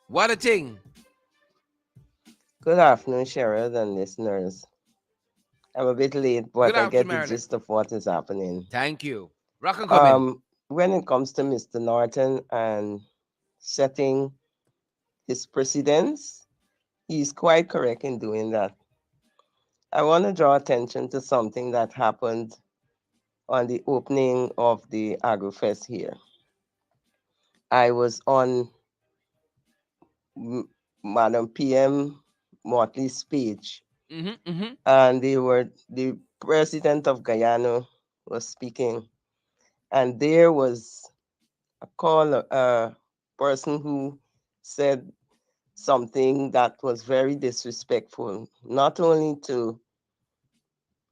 What a thing. Good afternoon, Sherrod and listeners. I'm a bit late, but Good I get afternoon, the Marilyn. gist of what is happening. Thank you. Rock and come in. When it comes to Mr. Norton and setting his precedents, he's quite correct in doing that. I want to draw attention to something that happened on the opening of the AgroFest here. I was on Madam PM Motley's page, and the president of Guyana was speaking, and there was a person who said something that was very disrespectful, not only to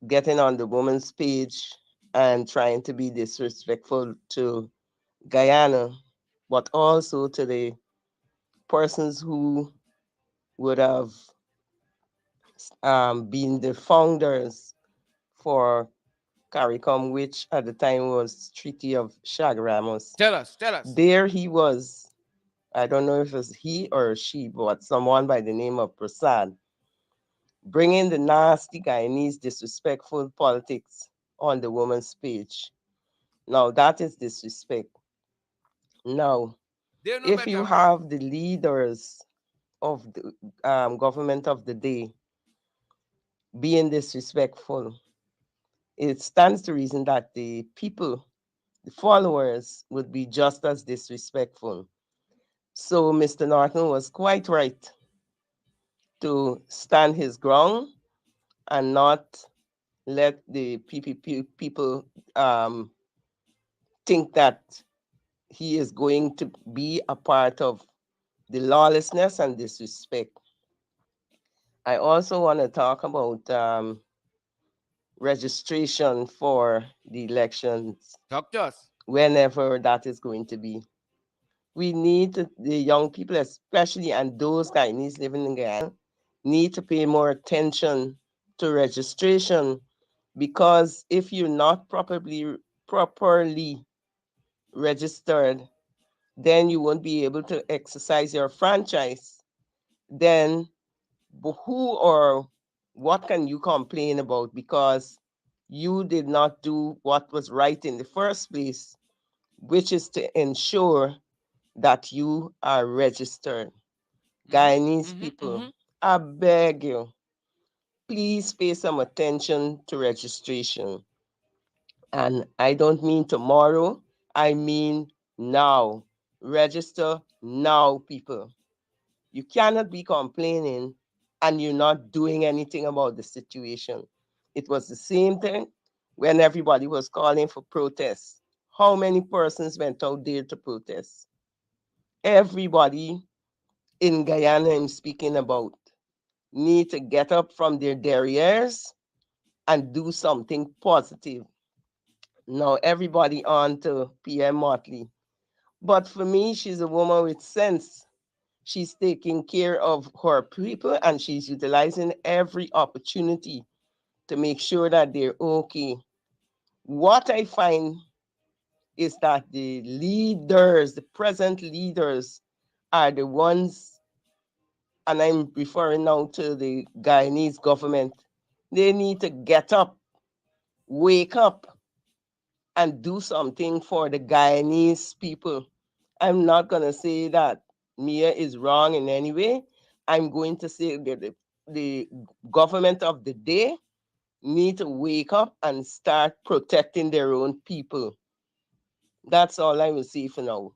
getting on the woman's page and trying to be disrespectful to Guyana, but also to the persons who would have been the founders for CARICOM, which at the time was Treaty of Chaguaramas. Tell us. There he was, I don't know if it was he or she, but someone by the name of Prasad, bringing the nasty Guyanese disrespectful politics on the woman's page. Now, that is disrespect. Now, if you have the leaders of the government of the day being disrespectful, it stands to reason that the people, the followers, would be just as disrespectful. So Mr. Norton was quite right to stand his ground and not let the PPP people think that he is going to be a part of the lawlessness and disrespect. I also want to talk about registration for the elections, Talk to us. whenever that is going to be. We need the young people, especially, and those Guyanese living in Guyana, need to pay more attention to registration, because if you're not properly registered, then you won't be able to exercise your franchise. Then who or what can you complain about, because you did not do what was right in the first place, which is to ensure that you are registered. Guyanese people, I beg you, please pay some attention to registration. And I don't mean tomorrow, I mean now. Register now, people. You cannot be complaining and you're not doing anything about the situation. It was the same thing when everybody was calling for protests. How many persons went out there to protest? Everybody in Guyana I'm speaking about need to get up from their derrieres and do something positive. Now everybody on to PM Motley. But for me, she's a woman with sense. She's taking care of her people and she's utilizing every opportunity to make sure that they're okay. What I find is that the leaders, the present leaders, are the ones, and I'm referring now to the Guyanese government, they need to get up, wake up, and do something for the Guyanese people. I'm not going to say that Mia is wrong in any way. I'm going to say that the government of the day need to wake up and start protecting their own people. That's all I will say for now.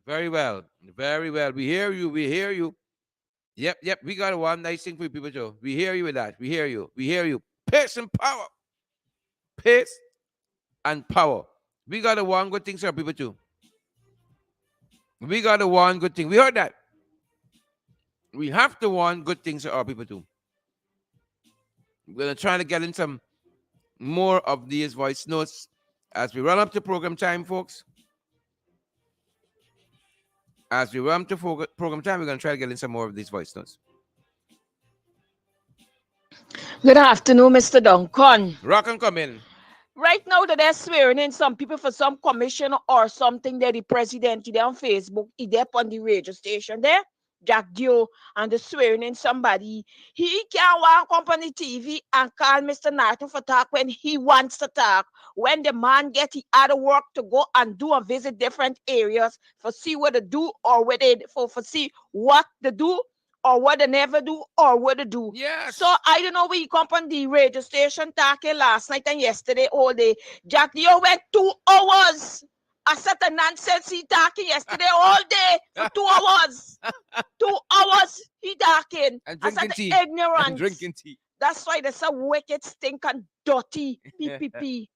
Very well. Very well. We hear you. We hear you. Yep, yep. We got one nice thing for you people, Joe. We hear you with that. We hear you. We hear you. Pace and power. Pace and power. We got a one good thing, sir, people too. We got a one good thing. We heard that. We have to one good things to our people too. We're gonna try to get in some more of these voice notes as we run up to program time, folks. As we run up to program time, we're gonna try to get in some more of these voice notes. Good afternoon, Mr. Duncan. Rock and come in. Right now that they're swearing in some people for some commission or something that the president did on Facebook, he there on the radio station there, Jack Dio, and the swearing in somebody. He can walk up on the TV and call Mr. Narton for talk when he wants to talk. When the man get he out of work to go and do and visit different areas for see what to do or what they for see what to do or what they never do or what to do. Yes. So I don't know where you come on the radio station talking last night and yesterday all day. Jack Leo went 2 hours. I said the nonsense he talking yesterday all day for 2 hours. 2 hours he talking. And I said drinking tea. the And ignorance. drinking tea. That's why there's a wicked, stinking, dirty PPP.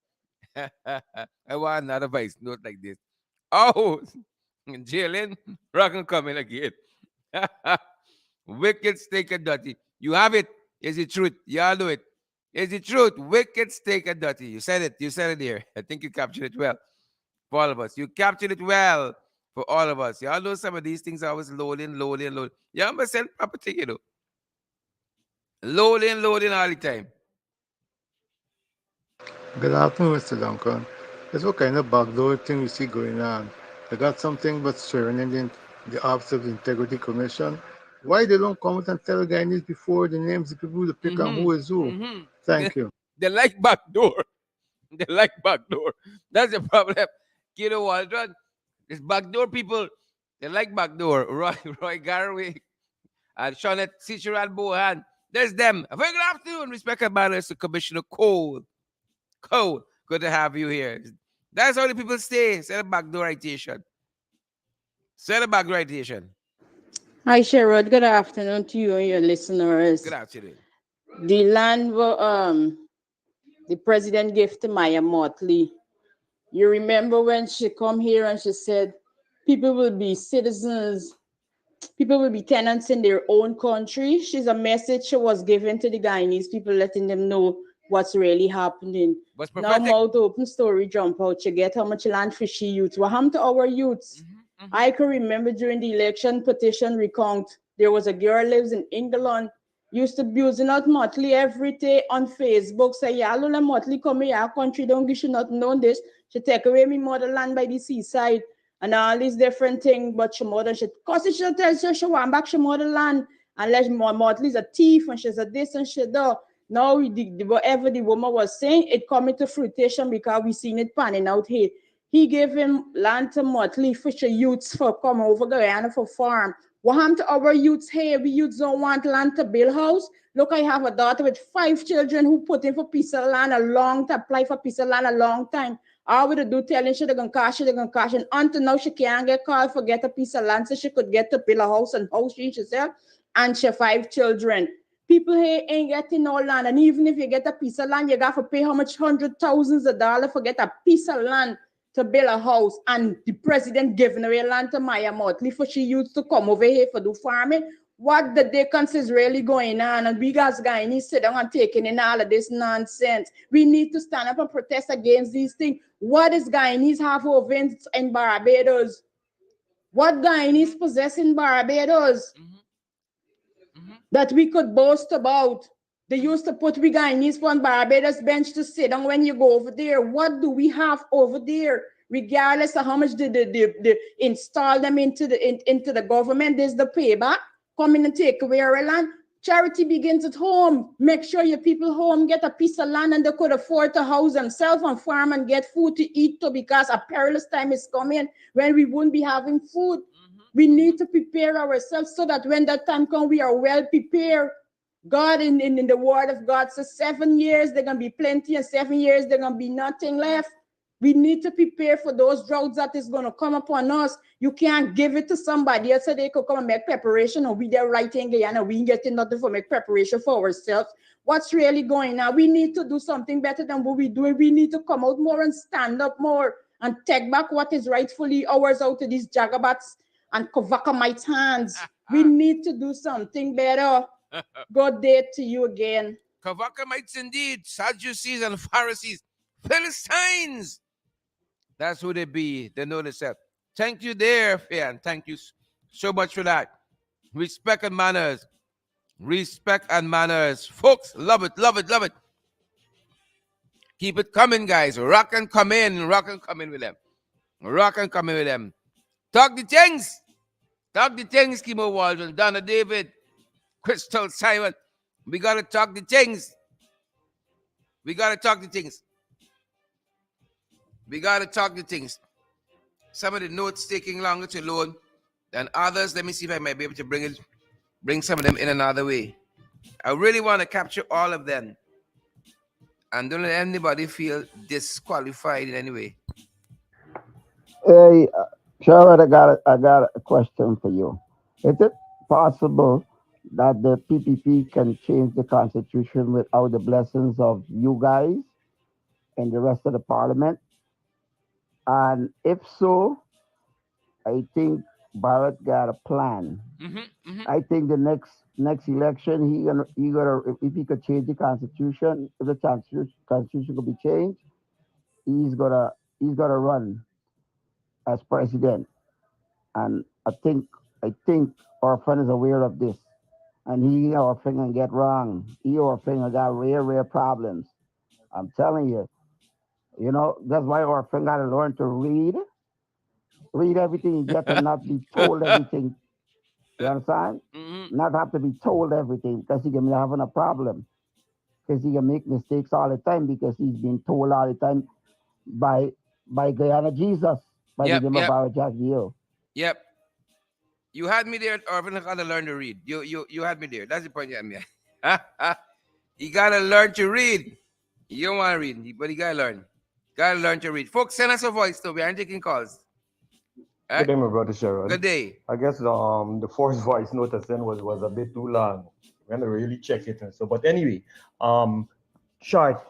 I want another voice note like this. Oh, Jalen, rock and coming again. Wicked, steak, and dirty. You have it. Is it truth? Y'all know it. Is it truth? Wicked, steak, and dirty. You said it. You said it here. I think you captured it well for all of us. You captured it well for all of us. Y'all know some of these things are always loading, loading, loading. Y'all must send proper thing, you know. Loading, loading all the time. Good afternoon, Mr. Duncan. That's what kind of backdoor thing you see going on. They got something but swearing in the Office of the Integrity Commission. Why they don't come out and tell Guyanese before the names the people to pick on who is who? Thank you. They like backdoor. They like backdoor. That's the problem. Kiddo Waldron, this backdoor people, they like backdoor. Roy Garway and Shawnette Cicheran Bohan. There's them. A very good afternoon, respected manners to Commissioner Cole. Cole, good to have you here. That's how the people stay. Set a backdoor citation. Set a backdoor citation. Hi, Sherrod. Good afternoon to you and your listeners. Good afternoon. The land the president gave to Maya Motley. You remember when she come here and she said people will be citizens people will be tenants in their own country. She's a message she was given to the Guyanese people, letting them know what's really happening. Was Now, prophetic. mouth open story jump out. You get how much land for she youths. What happened to our youths? I can remember during the election petition recount, there was a girl lives in England, used to be using out Motley every day on Facebook. Say, yeah, Lola Motley come here, our country don't give you not know this. She take away me motherland by the seaside and all these different things, but she mother she cause she tell you she want back she motherland unless Motley's a thief and she's a this and she do. Now whatever the woman was saying, it coming to fruition because we seen it panning out here. He gave him land to Motley Fisher youths for come over Guyana for farm. What happened to our youths here? We youths don't want land to build house. Look, I have a daughter with 5 children who put in for piece of land a long time, apply for piece of land a long time. All we do telling she they're gonna cash, and until now she can't get called for get a piece of land so she could get to build a house and house she herself and she 5 children. People here ain't getting no land, and even if you get a piece of land, you got to pay how much hundred thousands of dollars for get a piece of land to build a house, and the president giving away land to Maya Motley for she used to come over here for do farming. What the dickens is really going on? And we guys Guyanese sit down and taking in all of this nonsense. We need to stand up and protest against these things. What is Guyanese have over in Barbados? What Guyanese possess in Barbados that we could boast about? They used to put we Guyanese on Barbados bench to sit down when you go over there. What do we have over there? Regardless of how much they install them into the government, there's the payback. Come in and take away our land. Charity begins at home. Make sure your people home get a piece of land and they could afford to house themselves on farm and get food to eat too, because a perilous time is coming when we won't be having food. We need to prepare ourselves so that when that time comes, we are well prepared. God in the word of God says 7 years, there's going to be plenty, and 7 years, there's going to be nothing left. We need to prepare for those droughts that is going to come upon us. You can't give it to somebody else so they could come and make preparation, or we there writing Guyana, we ain't getting nothing for make preparation for ourselves. What's really going on? We need to do something better than what we're doing. We need to come out more and stand up more and take back what is rightfully ours out of these jagabats and Kovakamites' hands. We need to do something better. God day to you again. Kavakamites indeed, Sadducees and Pharisees, Philistines. That's who they be. They know themselves. Thank you there, Fian. Thank you so much for that. Respect and manners. Respect and manners. Folks, love it, love it, love it. Keep it coming, guys. Rock and come in. Rock and come in with them. Rock and come in with them. Talk the things. Talk the things, Kimo Waldron, Donna David, Crystal Simon. We got to talk the things. We got to talk the things. We got to talk the things. Some of the notes taking longer to load than others. Let me see if I might be able to bring some of them in another way. I really want to capture all of them and don't let anybody feel disqualified in any way. Hey, Sherrod, I got a question for you. Is it possible that the PPP can change the constitution without the blessings of you guys and the rest of the parliament? And if so, I think Barrett got a plan. I think the next election he gonna if he could change the constitution, if the constitution could be changed, he's gonna run as president. And I think our friend is aware of this. And he or friend can get wrong. He or friend got rare problems. I'm telling you. That's why our friend gotta learn to read everything he gets and not be told everything. You understand? Not have to be told everything because he can be having a problem. Because he can make mistakes all the time because he's been told all the time by Guyana Jesus, by the Yep, name of yep, our Jack Dio. yep. You had me there, Irvin. I gotta learn to read. You had me there. That's the point you had me at. You gotta learn to read. You don't want to read, but you gotta learn. Gotta learn to read. Folks, send us a voice though. We aren't taking calls. All Good right? day, my brother Sharon. Good day. I guess the first voice note I sent was a bit too long. I'm gonna really check it and so. But anyway, um, short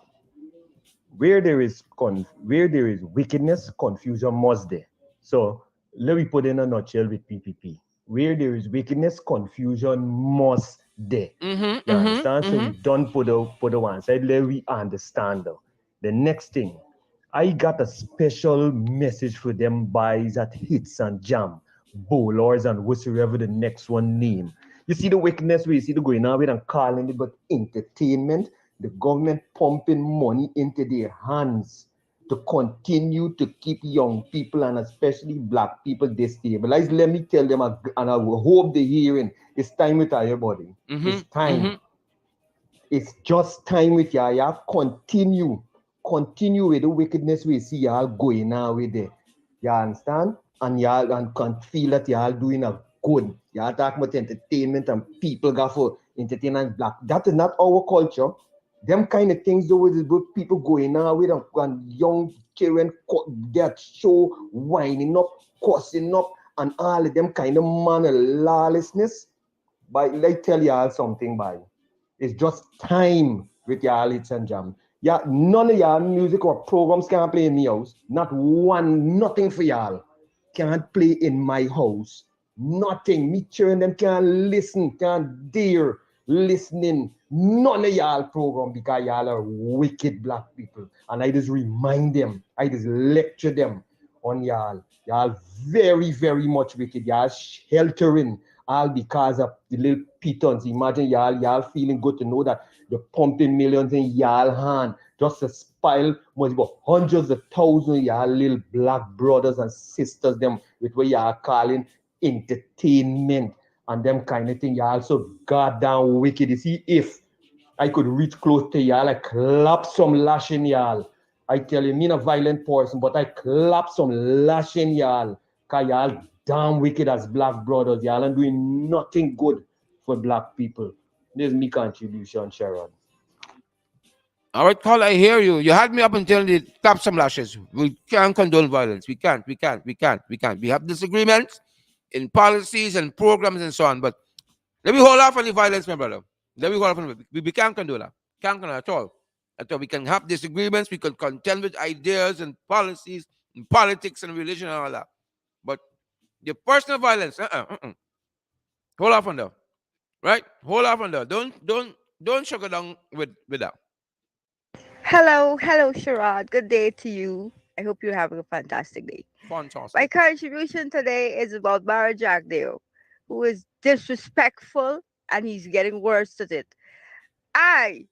where there is wickedness, confusion must there. So let me put in a nutshell with PPP. where there is wickedness, confusion must there. You understand? So we don't put the one side. Let we understand. The next thing, I got a special message for them boys that hits and jam, bowlers and whatsoever the next one name. You see the wickedness we see the going on with and calling it but entertainment, the government pumping money into their hands to continue to keep young people and especially black people destabilized. Let me tell them, and I will hope they're hearing, it's time with everybody. It's time. It's just time with y'all. Y'all continue with the wickedness we see y'all going on with it. You understand? And y'all and can feel that y'all doing a good. Y'all talk about entertainment and people got for entertainment black. That is not our culture. Them kind of things though is what people going on with and young children get so winding up, cussing up, and all of them kind of man of lawlessness. But let tell y'all something, by it's just time with y'all hits and jam. Yeah, none of y'all music or programs can play in my house. Not one, nothing for y'all. Can't play in my house. Nothing. Me children them can't listen, can't dare listening. None of y'all program because y'all are wicked black people. And I just remind them, I just lecture them on y'all. Y'all very, very much wicked. Y'all sheltering all because of the little pitons. Imagine y'all feeling good to know that the pumping millions in y'all hand just to spoil must be hundreds of thousands of y'all little black brothers and sisters them with what y'all calling entertainment and them kind of thing. Y'all so goddamn wicked. You see, if I could reach close to y'all, I clap some lash in y'all. I tell you, me not a violent person, but I clap some lash in y'all. Cause y'all damn wicked as black brothers. Y'all ain't doing nothing good for black people. This is me contribution, Sharon. All right, Paul, I hear you. You had me up until the clap some lashes. We can't condone violence. We can't. We have disagreements in policies and programs and so on. But let me hold off on the violence, my brother. Let me hold off on it. We can't condone that. Can't condone at all. At all. We can have disagreements. We can contend with ideas and policies and politics and religion and all that. But the personal violence, hold off on that. Right? Hold off on that. Don't sugar down with that. Hello, Sharad. Good day to you. I hope you're having a fantastic day. My Fantastic. contribution today is about Mara Jagdeo, who is disrespectful and he's getting worse at it. I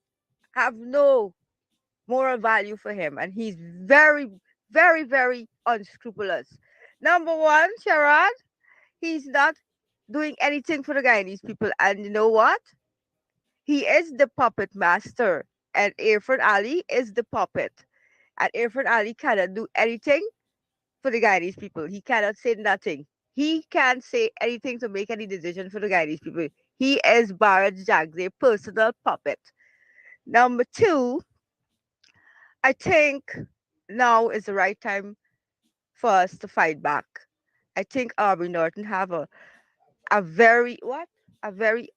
have no moral value for him, and he's very, very, very unscrupulous. Number one, Sharad, he's not doing anything for the Guyanese people, and you know what? He is the puppet master, and Irfan Ali is the puppet. And Irfan Ali cannot do anything for the Guyanese people. He cannot say nothing. He can't say anything to make any decision for the Guyanese people. He is Bharat Jagde's personal puppet. Number two, I think now is the right time for us to fight back. I think Aubrey Norton have a very what? A very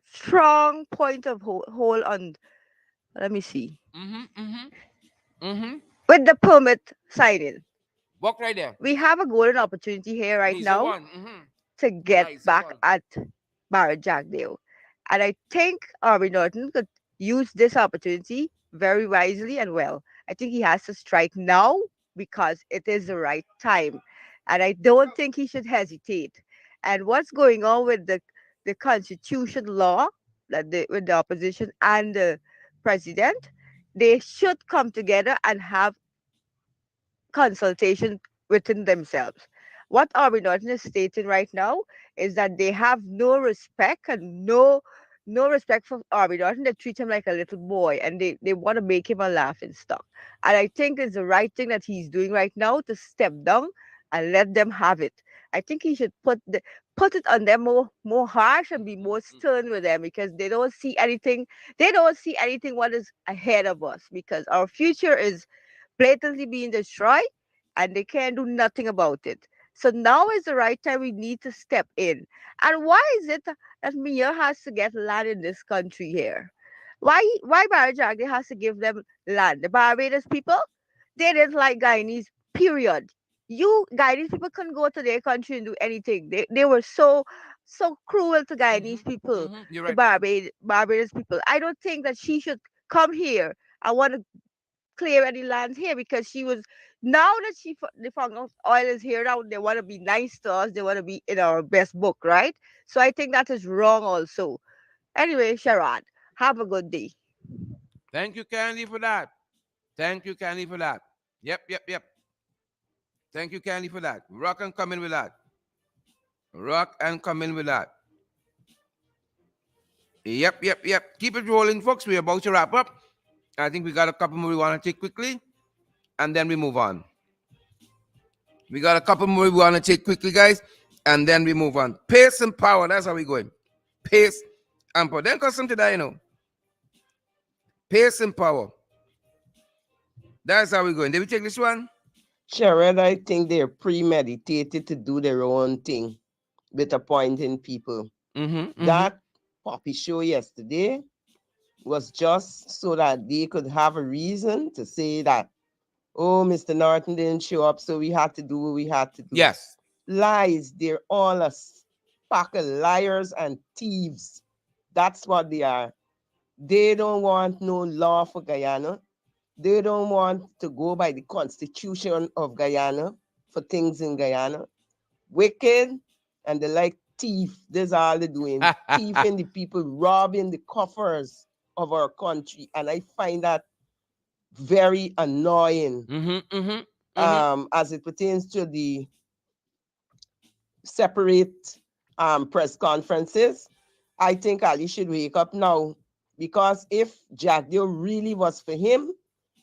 strong point of hold on. Let me see. Mm-hmm. With the permit signing, Walk right there. we have a golden opportunity here right He's the now one. to get Nice back call. at Barrett Jagdale. And I think Aubrey Norton could use this opportunity very wisely and well. I think he has to strike now because it is the right time. And I don't think he should hesitate. And what's going on with the constitution law that with the opposition and the president, they should come together and have consultation within themselves. What Aubrey Norton is stating right now is that they have no respect and no respect for Aubrey Norton. They treat him like a little boy and they want to make him a laughing stock. And I think it's the right thing that he's doing right now to step down and let them have it. I think he should put it on them more harsh and be more stern with them because they don't see anything what is ahead of us because our future is blatantly being destroyed and they can't do nothing about it. So now is the right time we need to step in. And why is it that Mia has to get land in this country here? Why Barajagde has to give them land? The Barbados people, they didn't like Guyanese, period. You Guyanese people couldn't go to their country and do anything. They were so cruel to Guyanese people, You're to right. Barbados people. I don't think that she should come here. I want to clear any lands here because she was, now that they found out oil is here now, they want to be nice to us. They want to be in our best book, right? So I think that is wrong also. Anyway, Sharon, have a good day. Thank you, Candy, for that. Thank you, Candy, for that. Yep, yep, yep. Thank you, Candy, for that. Rock and come in with that. Rock and come in with that. Yep, yep, yep. Keep it rolling, folks. We're about to wrap up. I think we got a couple more we want to take quickly, and then we move on. We got a couple more we want to take quickly, guys, and then we move on. Pace and power. That's how we going. Pace and power. Then custom to that, Pace and power. That's how we going. Did we take this one? Sherrod, I think they're premeditated to do their own thing with appointing people. That poppy show yesterday was just so that they could have a reason to say that, oh, Mr. Norton didn't show up, so we had to do what we had to do. Yes. Lies. They're all a pack of liars and thieves. That's what they are. They don't want no law for Guyana. They don't want to go by the constitution of Guyana for things in Guyana. Wicked and they like thief. That's all they're doing. Thieving the people, robbing the coffers of our country. And I find that very annoying. As it pertains to the separate press conferences, I think Ali should wake up now. Because if Jack Deal really was for him,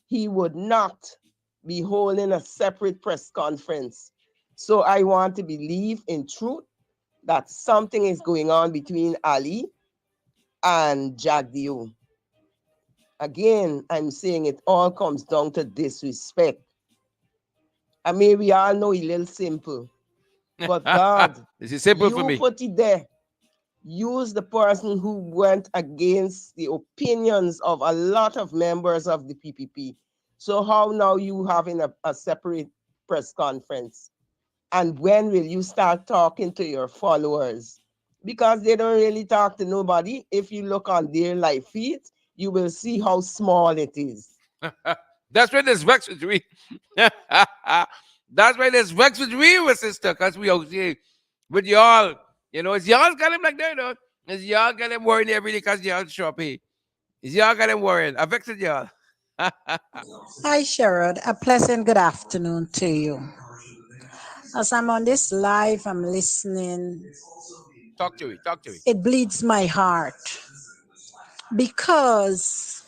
he would not be holding a separate press conference. So I want to believe in truth that something is going on between Ali and Jagdeo. Again, I'm saying it all comes down to disrespect. I mean, we all know it's a little simple. But God, this is simple for you me. put it there. Use the person who went against the opinions of a lot of members of the PPP. So how now you having a separate press conference? And when will you start talking to your followers? Because they don't really talk to nobody. If you look on their live feed, you will see how small it is. That's why there's vex with we. That's why there's vex with we, my sister, because we out here with y'all. It's y'all got him like that, It's y'all got him worrying every day because y'all shop here. It's y'all got him worrying. I vexed y'all. Hi, Sherrod. A pleasant good afternoon to you. As I'm on this live, I'm listening. Talk to me. Talk to me. It bleeds my heart because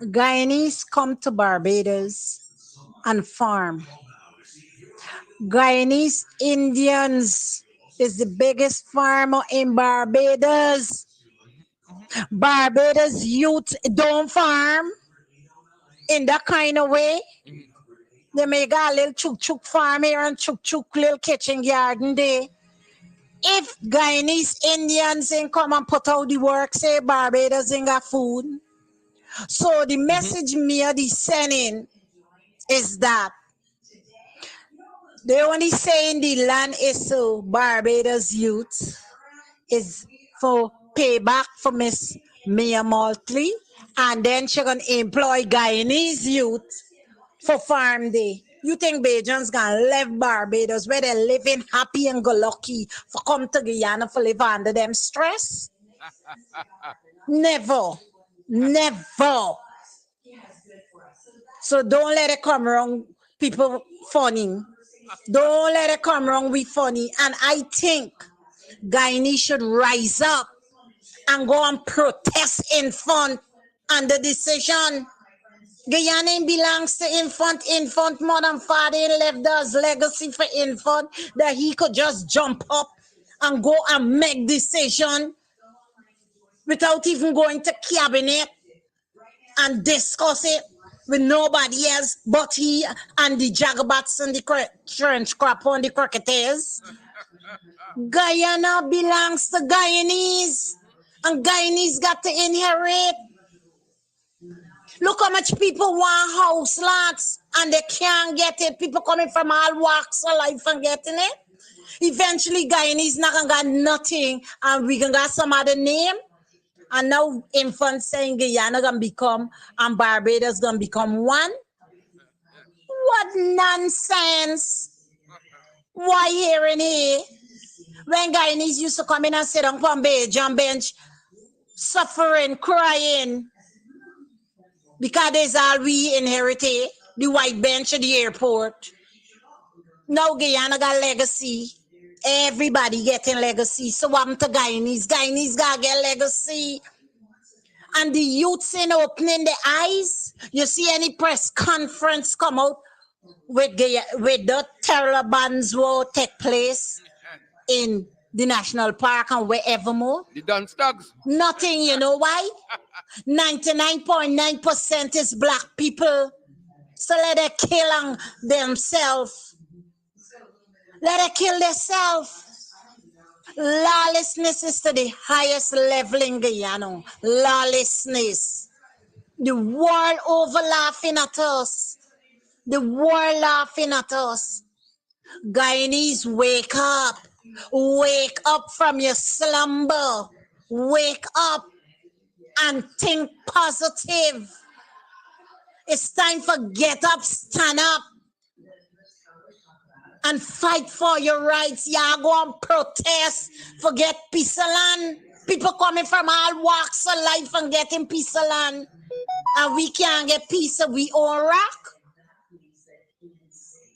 Guyanese come to Barbados and farm. Guyanese Indians is the biggest farmer in Barbados. Barbados youth don't farm in that kind of way. They make a little chuk farm here and chuk little kitchen garden there. If Guyanese Indians ain't come and put out the work, say Barbados ain't got food. So the message me are sending is that they only saying the land is so Barbados youth is for payback for Miss Mia Maltley, and then she gonna employ Guyanese youth for farm day. You think Bajans gonna live Barbados where they living happy and go lucky for come to Guyana for live under them stress? Never. Never. So don't let it come wrong, people funny. Don't let it come wrong with funny. And I think Guyanese should rise up and go and protest in front on the decision. Guyana belongs to Infant. Infant, mother and father left us legacy for Infant that he could just jump up and go and make decision without even going to cabinet and discuss it with nobody else but he and the jagabats and the trench crop on the cricketers. Guyana belongs to Guyanese, and Guyanese got to inherit. Look how much people want house lots. and they can't get it. People coming from all walks of life and getting it. Eventually, Guyanese not gonna got nothing, and we gonna got some other name. And now infants saying Guyana gonna become and Barbados gonna become one. What nonsense! Why here and here? When Guyanese used to come in and sit on John bench, suffering, crying, because there's all we inherited, the white bench at the airport. Now Guyana got legacy. Everybody getting legacy. So what happened to Guyanese? Guyanese gotta get legacy. And the youths in opening the eyes. You see any press conference come out with the Taliban's will take place in the national park and wherever more? The Dunce Dogs. Nothing, you know why? 99.9% is black people. So let them kill themselves. Let them kill themselves. Lawlessness is to the highest level in Guyana. Lawlessness. The world over laughing at us. The world laughing at us. Guyanese, wake up. Wake up from your slumber. Wake up and think positive. It's time for get up, stand up, and fight for your rights. Y'all go and protest, forget piece of land. People coming from all walks of life and getting piece of land. And we can't get piece of we own rock.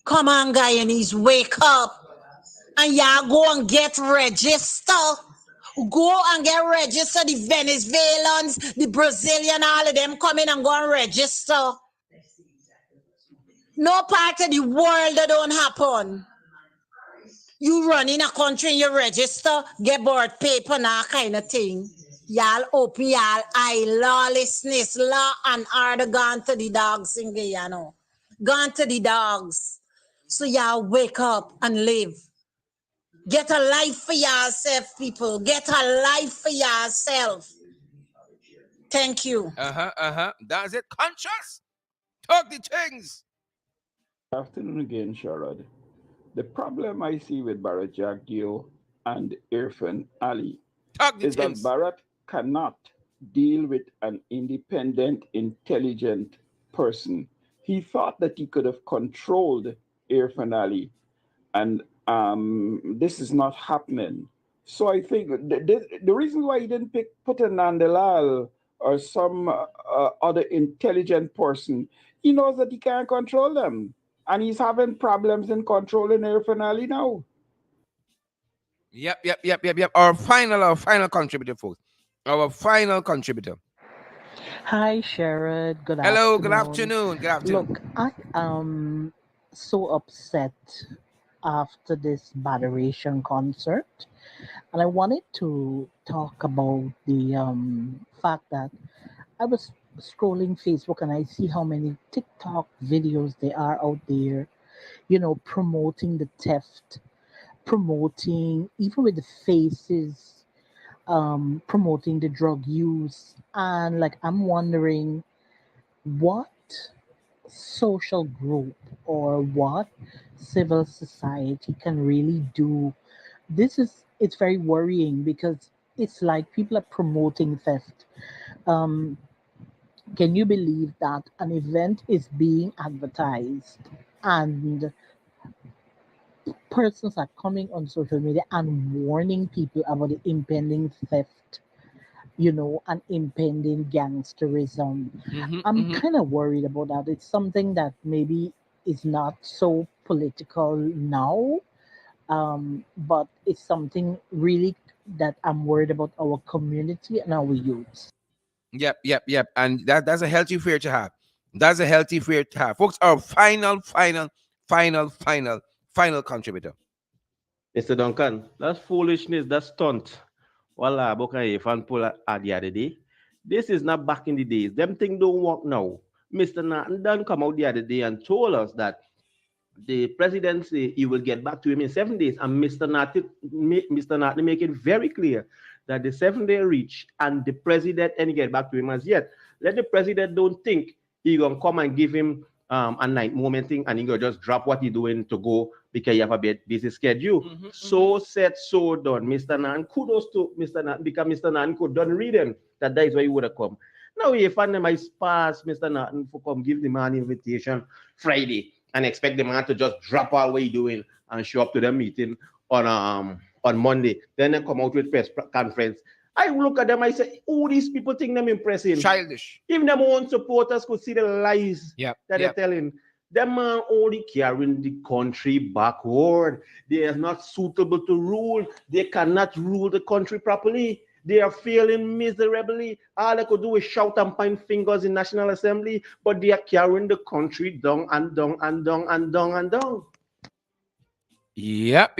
Come on, Guyanese, wake up. And y'all go and get register. Go and get registered. The Venezuelans, the Brazilian, all of them come in and go and register. No part of the world that don't happen. You run in a country and you register, get board paper and that kind of thing. Y'all open y'all eye. Lawlessness, law and order gone to the dogs in Guyana. Gone to the dogs. So y'all wake up and live. Get a life for yourself, people. Get a life for yourself. Thank you. That's it. Conscious. Talk the things. Afternoon again, Sharad. The problem I see with Bharat Jagdeo and Irfan Ali Talk the is that things. Bharat cannot deal with an independent, intelligent person. He thought that he could have controlled Irfan Ali, and this is not happening. So I think the reason why he didn't put a Nandalal or some other intelligent person, he knows that he can't control them, and he's having problems in controlling Irfan Ali now. Yep. Our final contributor, folks. Our final contributor. Hi, Sherrod. Good Hello, good afternoon. afternoon. Good afternoon. Look, I am so upset after this Moderation concert, and I wanted to talk about the fact that I was scrolling Facebook and I see how many TikTok videos there are out there, promoting the theft, promoting, even with the faces, promoting the drug use. And like, I'm wondering what social group or what civil society can really do. It's very worrying because it's like people are promoting theft. Um, can you believe that an event is being advertised and persons are coming on social media and warning people about the impending theft, and impending gangsterism? I'm kind of worried about that. It's something that maybe is not so political now, but it's something really that I'm worried about our community and our youth. Yep. And that's a healthy fear to have. That's a healthy fear to have. Folks, our final contributor. Mr. Duncan, that's foolishness, that's stunt. Wala, boka fan pull at the other day. This is not back in the days. Them things don't work now. Mr. Nathan done come out the other day and told us that the president say he will get back to him in 7 days. And Mr. Nathan make it very clear that the 7 day reach and the president ain't get back to him as yet. Let the president don't think he gonna come and give him a night moment thing, and you go just drop what you're doing to go because you have a busy schedule. So said, so done. Mr. Nan, kudos to Mr. Nan because Mr. Nan could done reading that is where you would have come. Now if find them I pass Mr. Nan for come give the man invitation Friday and expect the man to just drop all what he doing and show up to the meeting on Monday. Then they come out with press conference. I look at them, I say, oh, these people think them impressive. Childish. Even them own supporters could see the lies that they're telling. Them man only carrying the country backward. They are not suitable to rule. They cannot rule the country properly. They are failing miserably. All they could do is shout and point fingers in National Assembly, but they are carrying the country down and down and down and down and down. Yep.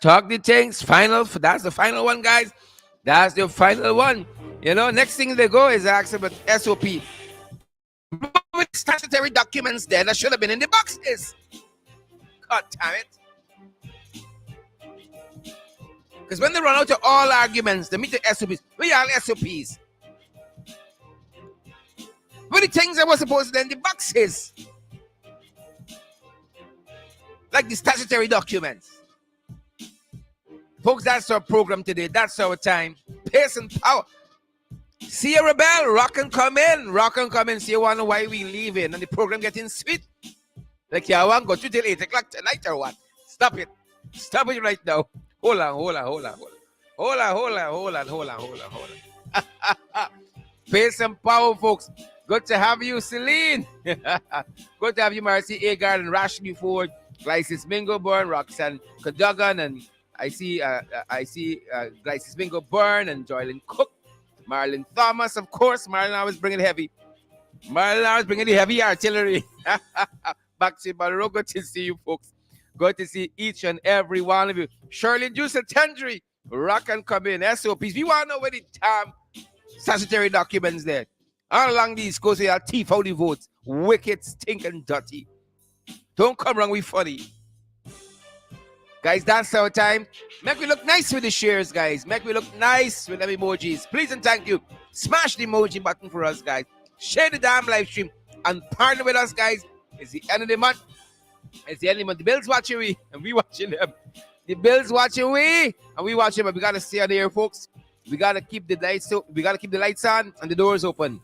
Talk the things. That's the final one, guys. That's the final one. Next thing they go is ask about SOP. With statutory documents there that should have been in the boxes. God damn it. Because when they run out of all arguments, they meet the SOPs. Where are all SOPs? What the things that were supposed to be in the boxes? Like the statutory documents. Folks, that's our program today. That's our time. Pace and power. See a rebel, rock and come in. See you wonder why we leaving and the program getting sweet. Like you want to go to till 8 o'clock tonight or what? Stop it right now. Hold on. Pace and power, folks. Good to have you, Celine. Good to have you, Marcy Agard and Rashmi Ford, Glycis Mingo Byrne, Roxanne Cadogan, and I see Glycis Mingo Byrne and Joylyn Cook. Marlon Thomas, of course. Marlon always bringing heavy. Marlon always bringing the heavy artillery. Back to Balro. Good to see you, folks. Good to see each and every one of you. Shirley Juice and Tendry. Rock and come in. SOPs. We want to know where the statutory documents there. All along these coasts, they are thief out the votes. Wicked, stinking, dirty. Don't come wrong with funny. Guys, that's our time. Make we look nice with the shares, guys. Make we look nice with them emojis. Please and thank you. Smash the emoji button for us, guys. Share the damn live stream and partner with us, guys. It's the end of the month. The Bills watching we, and we watching them. The Bills watching we, and we watching them. But we gotta stay on the air, folks. We gotta keep the lights. We gotta keep the lights on and the doors open,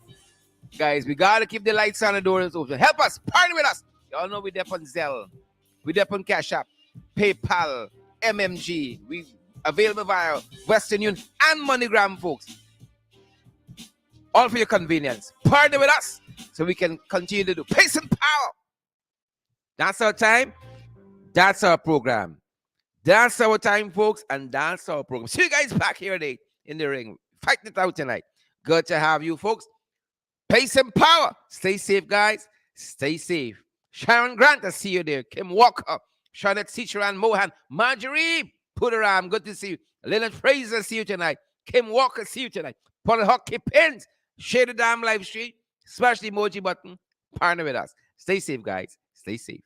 guys. We gotta keep the lights on and the doors open. Help us, partner with us. Y'all know we dep on Zelle, we dep on Cash App, PayPal, MMG. We available via Western Union and MoneyGram, folks. All for your convenience. Partner with us so we can continue to do pace and power. That's our time. That's our program. That's our time, folks, and that's our program. See you guys back here today in the ring. Fighting it out tonight. Good to have you, folks. Pace and power. Stay safe, guys. Stay safe. Sharon Grant, I see you there. Kim Walker, Charlotte Cicheran Mohan, Marjorie Pudaram, good to see you. Leonard Fraser, see you tonight. Kim Walker, see you tonight. Paul Hockey Pins, share the damn live stream. Smash the emoji button. Partner with us. Stay safe, guys. Stay safe.